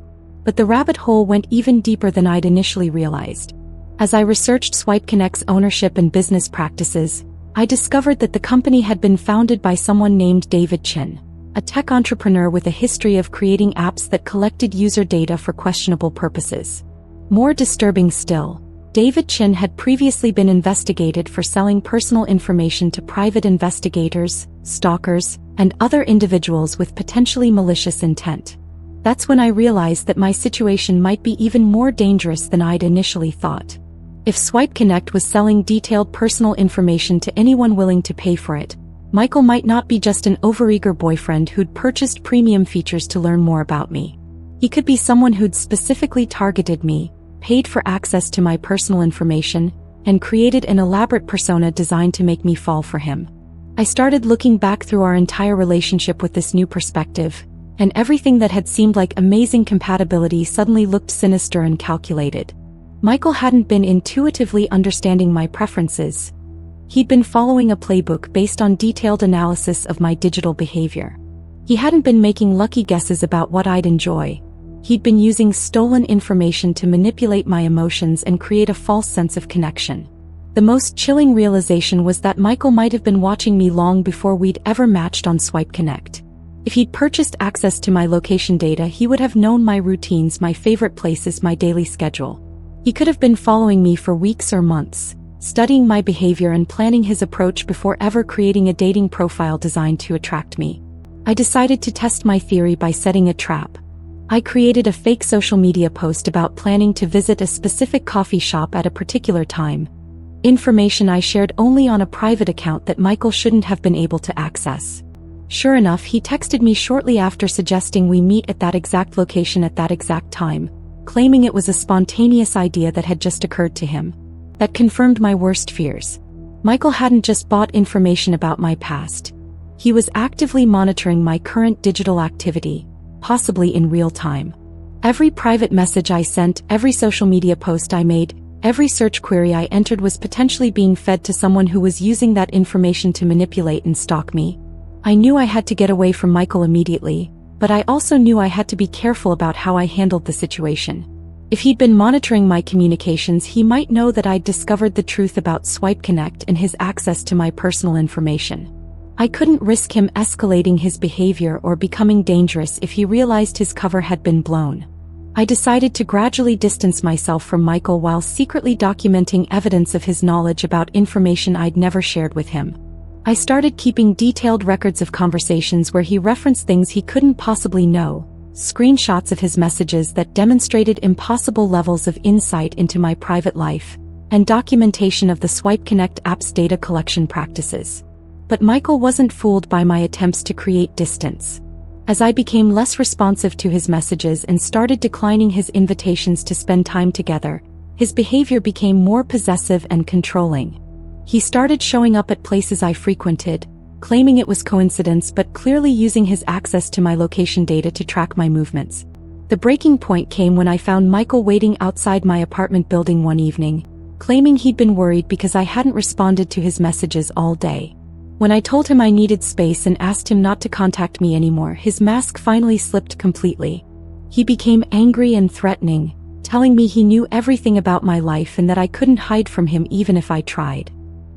But the rabbit hole went even deeper than I'd initially realized. As I researched Swipe Connect's ownership and business practices, I discovered that the company had been founded by someone named David Chin, a tech entrepreneur with a history of creating apps that collected user data for questionable purposes. More disturbing still, David Chin had previously been investigated for selling personal information to private investigators, stalkers, and other individuals with potentially malicious intent. That's when I realized that my situation might be even more dangerous than I'd initially thought. If Swipe Connect was selling detailed personal information to anyone willing to pay for it, Michael might not be just an overeager boyfriend who'd purchased premium features to learn more about me. He could be someone who'd specifically targeted me, paid for access to my personal information, and created an elaborate persona designed to make me fall for him. I started looking back through our entire relationship with this new perspective, and everything that had seemed like amazing compatibility suddenly looked sinister and calculated. Michael hadn't been intuitively understanding my preferences. He'd been following a playbook based on detailed analysis of my digital behavior. He hadn't been making lucky guesses about what I'd enjoy. He'd been using stolen information to manipulate my emotions and create a false sense of connection. The most chilling realization was that Michael might have been watching me long before we'd ever matched on Swipe Connect. If he'd purchased access to my location data, he would have known my routines, my favorite places, my daily schedule. He could have been following me for weeks or months, studying my behavior and planning his approach before ever creating a dating profile designed to attract me. I decided to test my theory by setting a trap. I created a fake social media post about planning to visit a specific coffee shop at a particular time. Information I shared only on a private account that Michael shouldn't have been able to access. Sure enough, he texted me shortly after suggesting we meet at that exact location at that exact time, claiming it was a spontaneous idea that had just occurred to him. That confirmed my worst fears. Michael hadn't just bought information about my past. He was actively monitoring my current digital activity, possibly in real time. Every private message I sent, every social media post I made, every search query I entered was potentially being fed to someone who was using that information to manipulate and stalk me. I knew I had to get away from Michael immediately, but I also knew I had to be careful about how I handled the situation. If he'd been monitoring my communications, he might know that I'd discovered the truth about Swipe Connect and his access to my personal information. I couldn't risk him escalating his behavior or becoming dangerous if he realized his cover had been blown. I decided to gradually distance myself from Michael while secretly documenting evidence of his knowledge about information I'd never shared with him. I started keeping detailed records of conversations where he referenced things he couldn't possibly know, screenshots of his messages that demonstrated impossible levels of insight into my private life, and documentation of the Swipe Connect app's data collection practices. But Michael wasn't fooled by my attempts to create distance. As I became less responsive to his messages and started declining his invitations to spend time together, his behavior became more possessive and controlling. He started showing up at places I frequented, claiming it was coincidence but clearly using his access to my location data to track my movements. The breaking point came when I found Michael waiting outside my apartment building one evening, claiming he'd been worried because I hadn't responded to his messages all day. When I told him I needed space and asked him not to contact me anymore, his mask finally slipped completely. He became angry and threatening, telling me he knew everything about my life and that I couldn't hide from him even if I tried.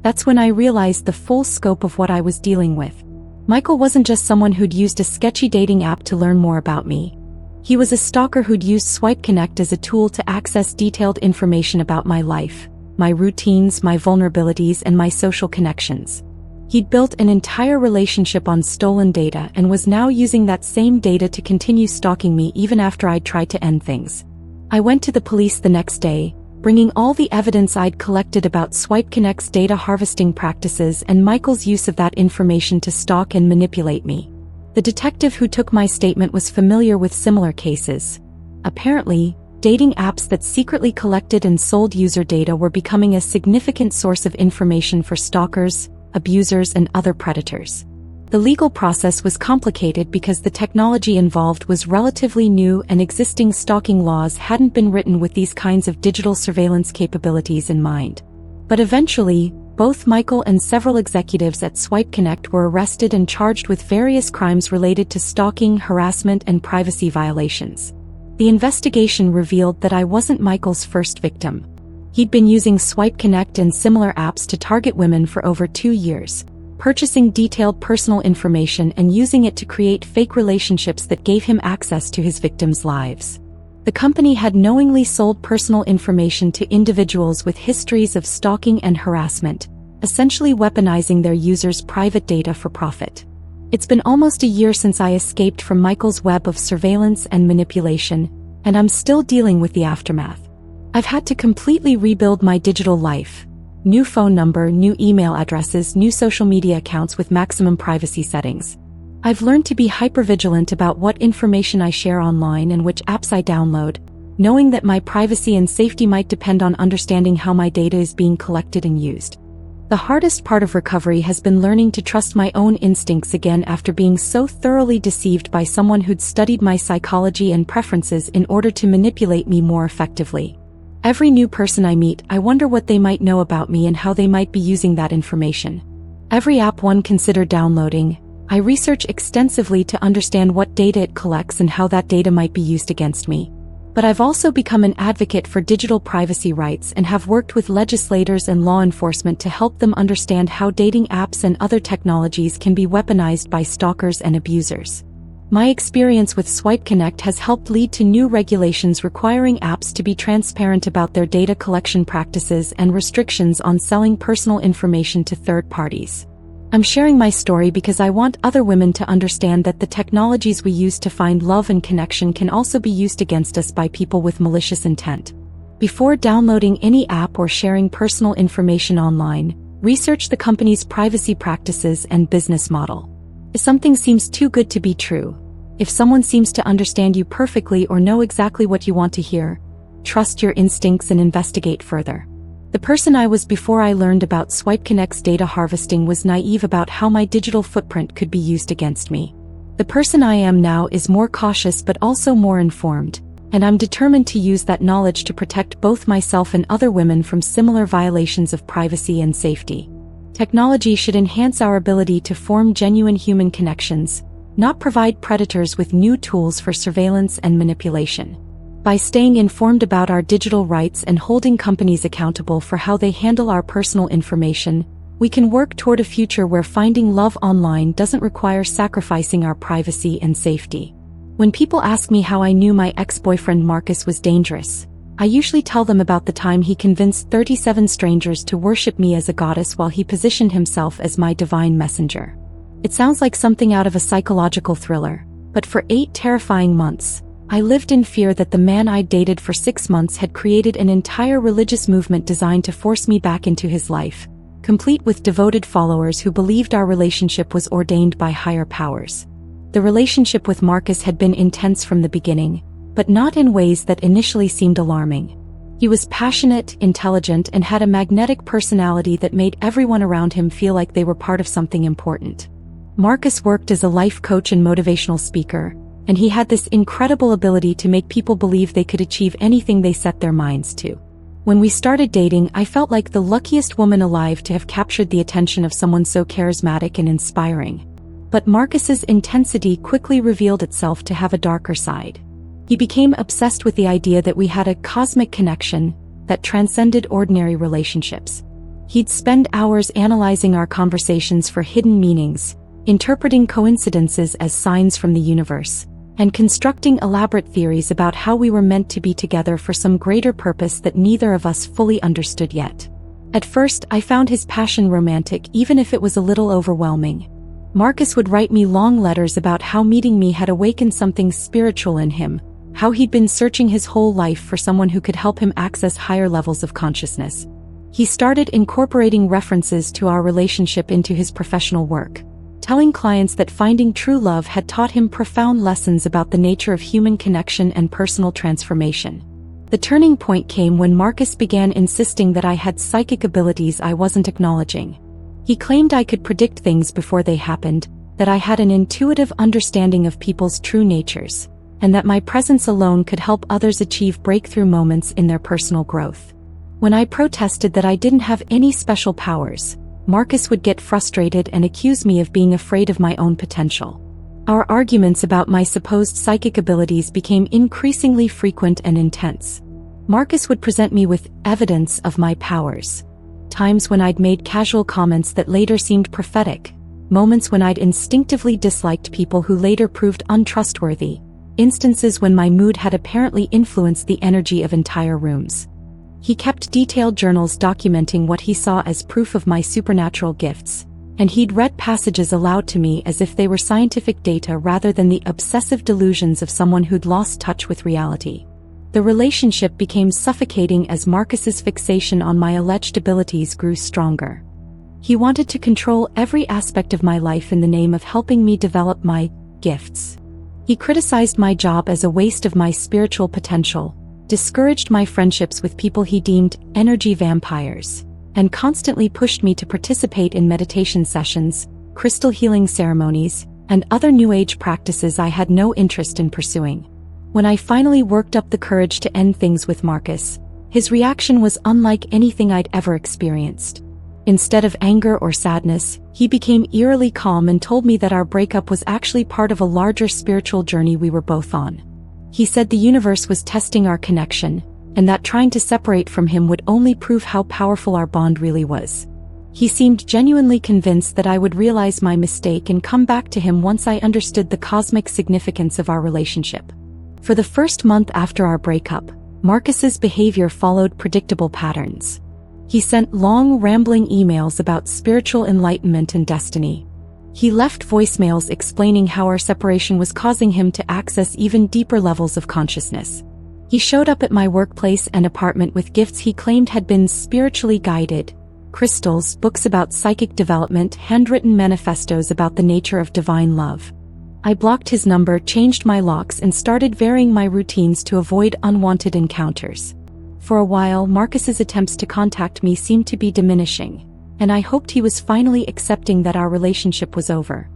That's when I realized the full scope of what I was dealing with. Michael wasn't just someone who'd used a sketchy dating app to learn more about me. He was a stalker who'd used Swipe Connect as a tool to access detailed information about my life, my routines, my vulnerabilities, and my social connections. He'd built an entire relationship on stolen data and was now using that same data to continue stalking me even after I'd tried to end things. I went to the police the next day, bringing all the evidence I'd collected about Swipe Connect's data harvesting practices and Michael's use of that information to stalk and manipulate me. The detective who took my statement was familiar with similar cases. Apparently, dating apps that secretly collected and sold user data were becoming a significant source of information for stalkers, abusers, and other predators. The legal process was complicated because the technology involved was relatively new and existing stalking laws hadn't been written with these kinds of digital surveillance capabilities in mind. But eventually, both Michael and several executives at Swipe Connect were arrested and charged with various crimes related to stalking, harassment, and privacy violations. The investigation revealed that I wasn't Michael's first victim. He'd been using Swipe Connect and similar apps to target women for over 2 years, purchasing detailed personal information and using it to create fake relationships that gave him access to his victims' lives. The company had knowingly sold personal information to individuals with histories of stalking and harassment, essentially weaponizing their users' private data for profit. It's been almost a year since I escaped from Michael's web of surveillance and manipulation, and I'm still dealing with the aftermath. I've had to completely rebuild my digital life. New phone number, new email addresses, new social media accounts with maximum privacy settings. I've learned to be hypervigilant about what information I share online and which apps I download, knowing that my privacy and safety might depend on understanding how my data is being collected and used. The hardest part of recovery has been learning to trust my own instincts again after being so thoroughly deceived by someone who'd studied my psychology and preferences in order to manipulate me more effectively. Every new person I meet, I wonder what they might know about me and how they might be using that information. Every app one considered downloading, I research extensively to understand what data it collects and how that data might be used against me. But I've also become an advocate for digital privacy rights and have worked with legislators and law enforcement to help them understand how dating apps and other technologies can be weaponized by stalkers and abusers. My experience with Swipe Connect has helped lead to new regulations requiring apps to be transparent about their data collection practices and restrictions on selling personal information to third parties. I'm sharing my story because I want other women to understand that the technologies we use to find love and connection can also be used against us by people with malicious intent. Before downloading any app or sharing personal information online, research the company's privacy practices and business model. If something seems too good to be true, if someone seems to understand you perfectly or know exactly what you want to hear, trust your instincts and investigate further. The person I was before I learned about Swipe Connect's data harvesting was naive about how my digital footprint could be used against me. The person I am now is more cautious but also more informed, and I'm determined to use that knowledge to protect both myself and other women from similar violations of privacy and safety. Technology should enhance our ability to form genuine human connections, not provide predators with new tools for surveillance and manipulation. By staying informed about our digital rights and holding companies accountable for how they handle our personal information, we can work toward a future where finding love online doesn't require sacrificing our privacy and safety. When people ask me how I knew my ex-boyfriend Marcus was dangerous, I usually tell them about the time he convinced 37 strangers to worship me as a goddess while he positioned himself as my divine messenger. It sounds like something out of a psychological thriller, but for 8 terrifying months, I lived in fear that the man I'd dated for 6 months had created an entire religious movement designed to force me back into his life, complete with devoted followers who believed our relationship was ordained by higher powers. The relationship with Marcus had been intense from the beginning, but not in ways that initially seemed alarming. He was passionate, intelligent, and had a magnetic personality that made everyone around him feel like they were part of something important. Marcus worked as a life coach and motivational speaker, and he had this incredible ability to make people believe they could achieve anything they set their minds to. When we started dating, I felt like the luckiest woman alive to have captured the attention of someone so charismatic and inspiring. But Marcus's intensity quickly revealed itself to have a darker side. He became obsessed with the idea that we had a cosmic connection that transcended ordinary relationships. He'd spend hours analyzing our conversations for hidden meanings, interpreting coincidences as signs from the universe, and constructing elaborate theories about how we were meant to be together for some greater purpose that neither of us fully understood yet. At first, I found his passion romantic, even if it was a little overwhelming. Marcus would write me long letters about how meeting me had awakened something spiritual in him, how he'd been searching his whole life for someone who could help him access higher levels of consciousness. He started incorporating references to our relationship into his professional work, telling clients that finding true love had taught him profound lessons about the nature of human connection and personal transformation. The turning point came when Marcus began insisting that I had psychic abilities I wasn't acknowledging. He claimed I could predict things before they happened, that I had an intuitive understanding of people's true natures, and that my presence alone could help others achieve breakthrough moments in their personal growth. When I protested that I didn't have any special powers, Marcus would get frustrated and accuse me of being afraid of my own potential. Our arguments about my supposed psychic abilities became increasingly frequent and intense. Marcus would present me with evidence of my powers. Times when I'd made casual comments that later seemed prophetic. Moments when I'd instinctively disliked people who later proved untrustworthy. Instances when my mood had apparently influenced the energy of entire rooms. He kept detailed journals documenting what he saw as proof of my supernatural gifts, and he'd read passages aloud to me as if they were scientific data rather than the obsessive delusions of someone who'd lost touch with reality. The relationship became suffocating as Marcus's fixation on my alleged abilities grew stronger. He wanted to control every aspect of my life in the name of helping me develop my gifts. He criticized my job as a waste of my spiritual potential, discouraged my friendships with people he deemed energy vampires, and constantly pushed me to participate in meditation sessions, crystal healing ceremonies, and other New Age practices I had no interest in pursuing. When I finally worked up the courage to end things with Marcus, his reaction was unlike anything I'd ever experienced. Instead of anger or sadness, he became eerily calm and told me that our breakup was actually part of a larger spiritual journey we were both on. He said the universe was testing our connection, and that trying to separate from him would only prove how powerful our bond really was. He seemed genuinely convinced that I would realize my mistake and come back to him once I understood the cosmic significance of our relationship. For the first month after our breakup, Marcus's behavior followed predictable patterns. He sent long, rambling emails about spiritual enlightenment and destiny. He left voicemails explaining how our separation was causing him to access even deeper levels of consciousness. He showed up at my workplace and apartment with gifts he claimed had been spiritually guided: crystals, books about psychic development, handwritten manifestos about the nature of divine love. I blocked his number, changed my locks, and started varying my routines to avoid unwanted encounters. For a while, Marcus's attempts to contact me seemed to be diminishing, and I hoped he was finally accepting that our relationship was over.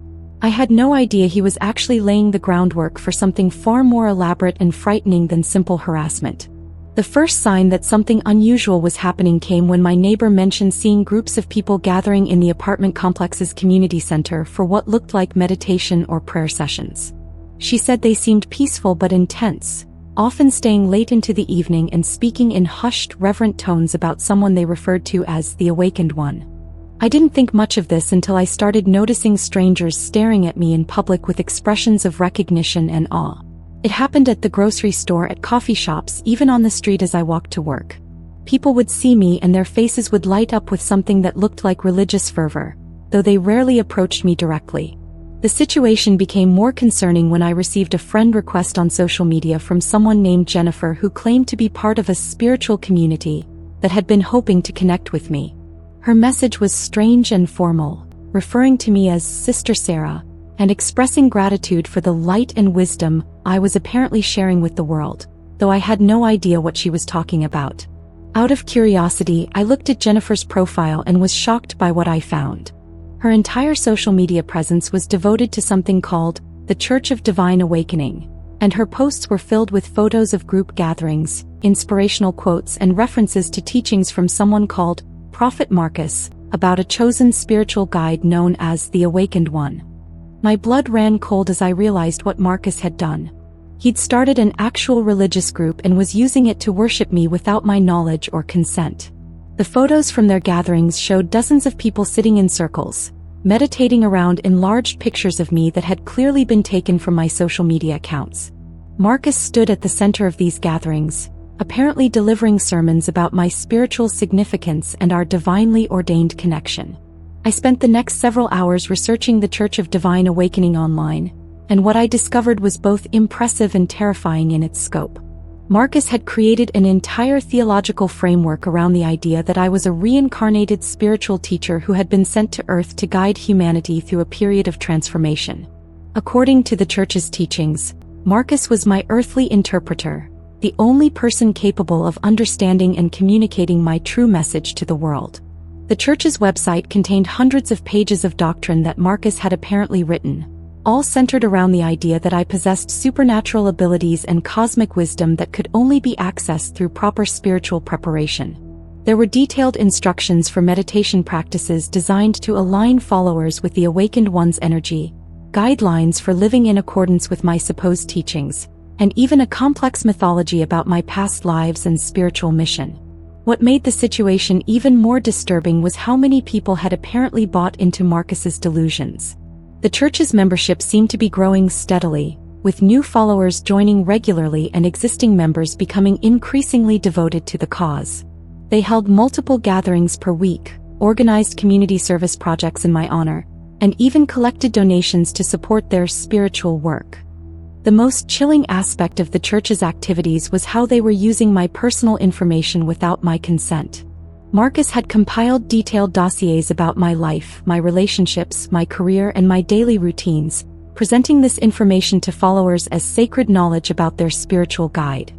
I had no idea he was actually laying the groundwork for something far more elaborate and frightening than simple harassment. The first sign that something unusual was happening came when my neighbor mentioned seeing groups of people gathering in the apartment complex's community center for what looked like meditation or prayer sessions. She said they seemed peaceful but intense, often staying late into the evening and speaking in hushed, reverent tones about someone they referred to as the awakened one. I didn't think much of this until I started noticing strangers staring at me in public with expressions of recognition and awe. It happened at the grocery store, at coffee shops, even on the street as I walked to work. People would see me and their faces would light up with something that looked like religious fervor, though they rarely approached me directly. The situation became more concerning when I received a friend request on social media from someone named Jennifer who claimed to be part of a spiritual community that had been hoping to connect with me. Her message was strange and formal, referring to me as Sister Sarah, and expressing gratitude for the light and wisdom I was apparently sharing with the world, though I had no idea what she was talking about. Out of curiosity, I looked at Jennifer's profile and was shocked by what I found. Her entire social media presence was devoted to something called the Church of Divine Awakening, and her posts were filled with photos of group gatherings, inspirational quotes, and references to teachings from someone called Prophet Marcus about a chosen spiritual guide known as the Awakened One. My blood ran cold as I realized what Marcus had done. He'd started an actual religious group and was using it to worship me without my knowledge or consent. The photos from their gatherings showed dozens of people sitting in circles, meditating around enlarged pictures of me that had clearly been taken from my social media accounts. Marcus stood at the center of these gatherings, apparently delivering sermons about my spiritual significance and our divinely ordained connection. I spent the next several hours researching the Church of Divine Awakening online, and what I discovered was both impressive and terrifying in its scope. Marcus had created an entire theological framework around the idea that I was a reincarnated spiritual teacher who had been sent to Earth to guide humanity through a period of transformation. According to the Church's teachings, Marcus was my earthly interpreter, the only person capable of understanding and communicating my true message to the world. The Church's website contained hundreds of pages of doctrine that Marcus had apparently written, all centered around the idea that I possessed supernatural abilities and cosmic wisdom that could only be accessed through proper spiritual preparation. There were detailed instructions for meditation practices designed to align followers with the Awakened One's energy, guidelines for living in accordance with my supposed teachings, and even a complex mythology about my past lives and spiritual mission. What made the situation even more disturbing was how many people had apparently bought into Marcus's delusions. The church's membership seemed to be growing steadily, with new followers joining regularly and existing members becoming increasingly devoted to the cause. They held multiple gatherings per week, organized community service projects in my honor, and even collected donations to support their spiritual work. The most chilling aspect of the church's activities was how they were using my personal information without my consent. Marcus had compiled detailed dossiers about my life, my relationships, my career, and my daily routines, presenting this information to followers as sacred knowledge about their spiritual guide.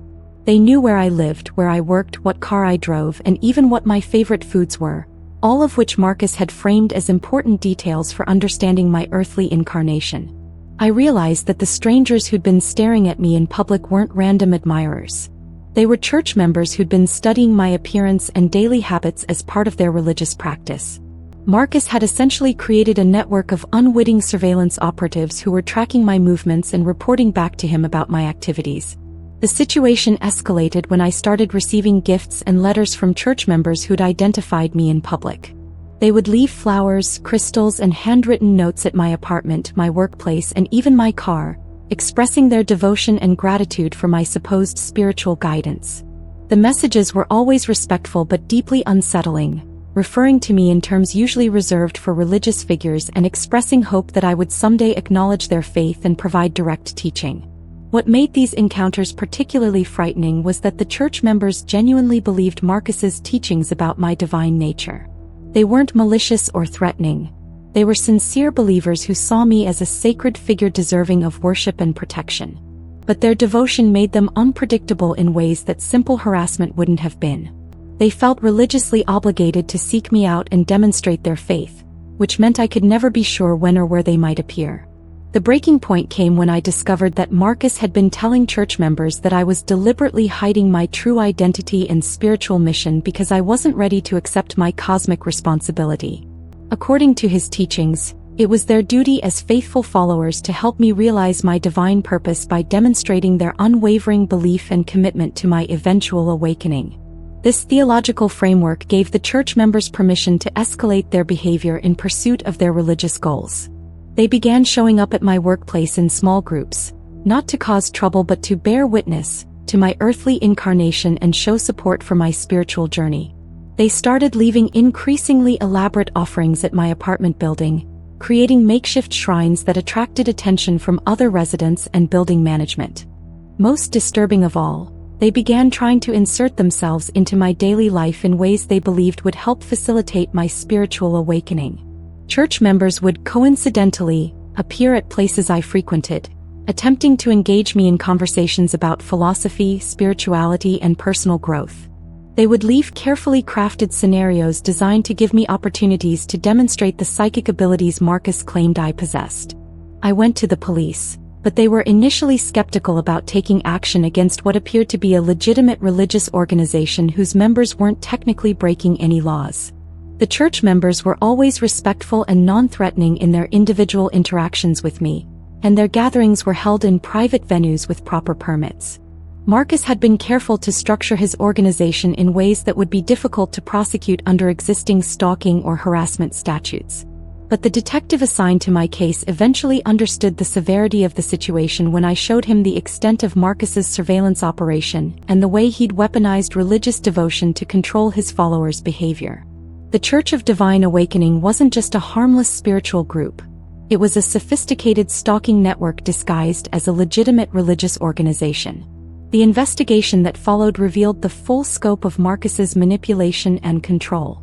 They knew where I lived, where I worked, what car I drove, and even what my favorite foods were, all of which Marcus had framed as important details for understanding my earthly incarnation. I realized that the strangers who'd been staring at me in public weren't random admirers. They were church members who'd been studying my appearance and daily habits as part of their religious practice. Marcus had essentially created a network of unwitting surveillance operatives who were tracking my movements and reporting back to him about my activities. The situation escalated when I started receiving gifts and letters from church members who'd identified me in public. They would leave flowers, crystals, and handwritten notes at my apartment, my workplace, and even my car, expressing their devotion and gratitude for my supposed spiritual guidance. The messages were always respectful but deeply unsettling, referring to me in terms usually reserved for religious figures and expressing hope that I would someday acknowledge their faith and provide direct teaching. What made these encounters particularly frightening was that the church members genuinely believed Marcus's teachings about my divine nature. They weren't malicious or threatening. They were sincere believers who saw me as a sacred figure deserving of worship and protection. But their devotion made them unpredictable in ways that simple harassment wouldn't have been. They felt religiously obligated to seek me out and demonstrate their faith, which meant I could never be sure when or where they might appear. The breaking point came when I discovered that Marcus had been telling church members that I was deliberately hiding my true identity and spiritual mission because I wasn't ready to accept my cosmic responsibility. According to his teachings, it was their duty as faithful followers to help me realize my divine purpose by demonstrating their unwavering belief and commitment to my eventual awakening. This theological framework gave the church members permission to escalate their behavior in pursuit of their religious goals. They began showing up at my workplace in small groups, not to cause trouble but to bear witness to my earthly incarnation and show support for my spiritual journey. They started leaving increasingly elaborate offerings at my apartment building, creating makeshift shrines that attracted attention from other residents and building management. Most disturbing of all, they began trying to insert themselves into my daily life in ways they believed would help facilitate my spiritual awakening. Church members would coincidentally appear at places I frequented, attempting to engage me in conversations about philosophy, spirituality, and personal growth. They would leave carefully crafted scenarios designed to give me opportunities to demonstrate the psychic abilities Marcus claimed I possessed. I went to the police, but they were initially skeptical about taking action against what appeared to be a legitimate religious organization whose members weren't technically breaking any laws. The church members were always respectful and non-threatening in their individual interactions with me, and their gatherings were held in private venues with proper permits. Marcus had been careful to structure his organization in ways that would be difficult to prosecute under existing stalking or harassment statutes. But the detective assigned to my case eventually understood the severity of the situation when I showed him the extent of Marcus's surveillance operation and the way he'd weaponized religious devotion to control his followers' behavior. The Church of Divine Awakening wasn't just a harmless spiritual group. It was a sophisticated stalking network disguised as a legitimate religious organization. The investigation that followed revealed the full scope of Marcus's manipulation and control.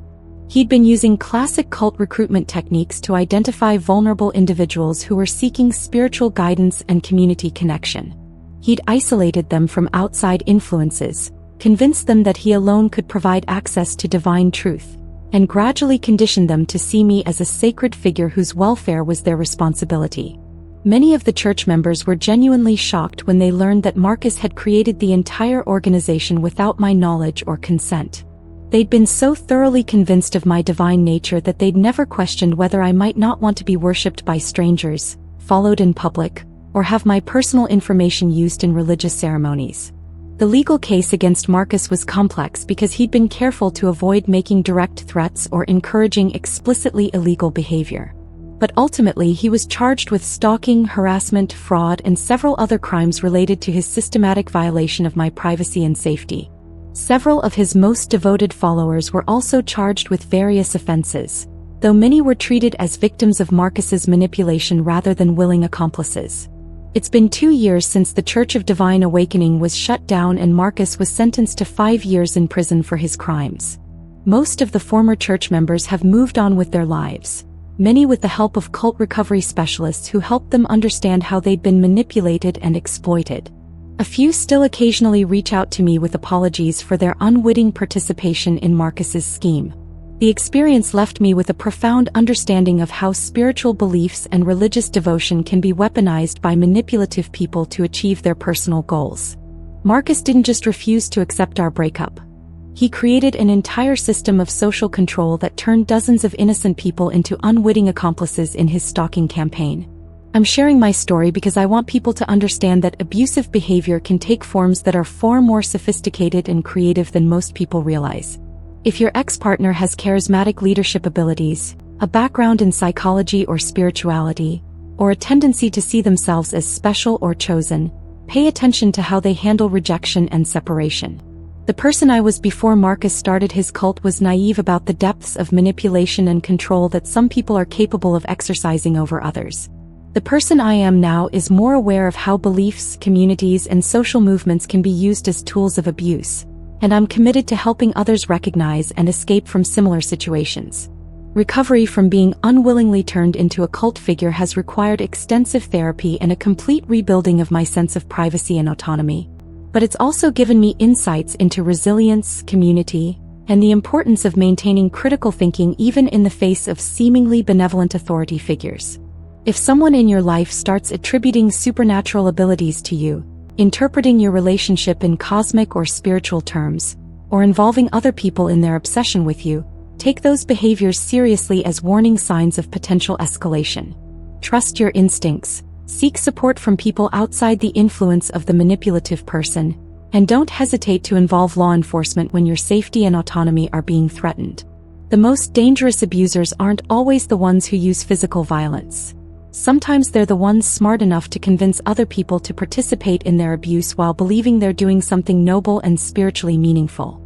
He'd been using classic cult recruitment techniques to identify vulnerable individuals who were seeking spiritual guidance and community connection. He'd isolated them from outside influences, convinced them that he alone could provide access to divine truth, and gradually conditioned them to see me as a sacred figure whose welfare was their responsibility. Many of the church members were genuinely shocked when they learned that Marcus had created the entire organization without my knowledge or consent. They'd been so thoroughly convinced of my divine nature that they'd never questioned whether I might not want to be worshipped by strangers, followed in public, or have my personal information used in religious ceremonies. The legal case against Marcus was complex because he'd been careful to avoid making direct threats or encouraging explicitly illegal behavior. But ultimately he was charged with stalking, harassment, fraud, and several other crimes related to his systematic violation of my privacy and safety. Several of his most devoted followers were also charged with various offenses, though many were treated as victims of Marcus's manipulation rather than willing accomplices. It's been 2 years since the Church of Divine Awakening was shut down and Marcus was sentenced to 5 years in prison for his crimes. Most of the former church members have moved on with their lives, many with the help of cult recovery specialists who helped them understand how they'd been manipulated and exploited. A few still occasionally reach out to me with apologies for their unwitting participation in Marcus's scheme. The experience left me with a profound understanding of how spiritual beliefs and religious devotion can be weaponized by manipulative people to achieve their personal goals. Marcus didn't just refuse to accept our breakup. He created an entire system of social control that turned dozens of innocent people into unwitting accomplices in his stalking campaign. I'm sharing my story because I want people to understand that abusive behavior can take forms that are far more sophisticated and creative than most people realize. If your ex-partner has charismatic leadership abilities, a background in psychology or spirituality, or a tendency to see themselves as special or chosen, pay attention to how they handle rejection and separation. The person I was before Marcus started his cult was naive about the depths of manipulation and control that some people are capable of exercising over others. The person I am now is more aware of how beliefs, communities, and social movements can be used as tools of abuse, and I'm committed to helping others recognize and escape from similar situations. Recovery from being unwillingly turned into a cult figure has required extensive therapy and a complete rebuilding of my sense of privacy and autonomy. But it's also given me insights into resilience, community, and the importance of maintaining critical thinking even in the face of seemingly benevolent authority figures. If someone in your life starts attributing supernatural abilities to you, interpreting your relationship in cosmic or spiritual terms, or involving other people in their obsession with you, take those behaviors seriously as warning signs of potential escalation. Trust your instincts, seek support from people outside the influence of the manipulative person, and don't hesitate to involve law enforcement when your safety and autonomy are being threatened. The most dangerous abusers aren't always the ones who use physical violence. Sometimes they're the ones smart enough to convince other people to participate in their abuse while believing they're doing something noble and spiritually meaningful.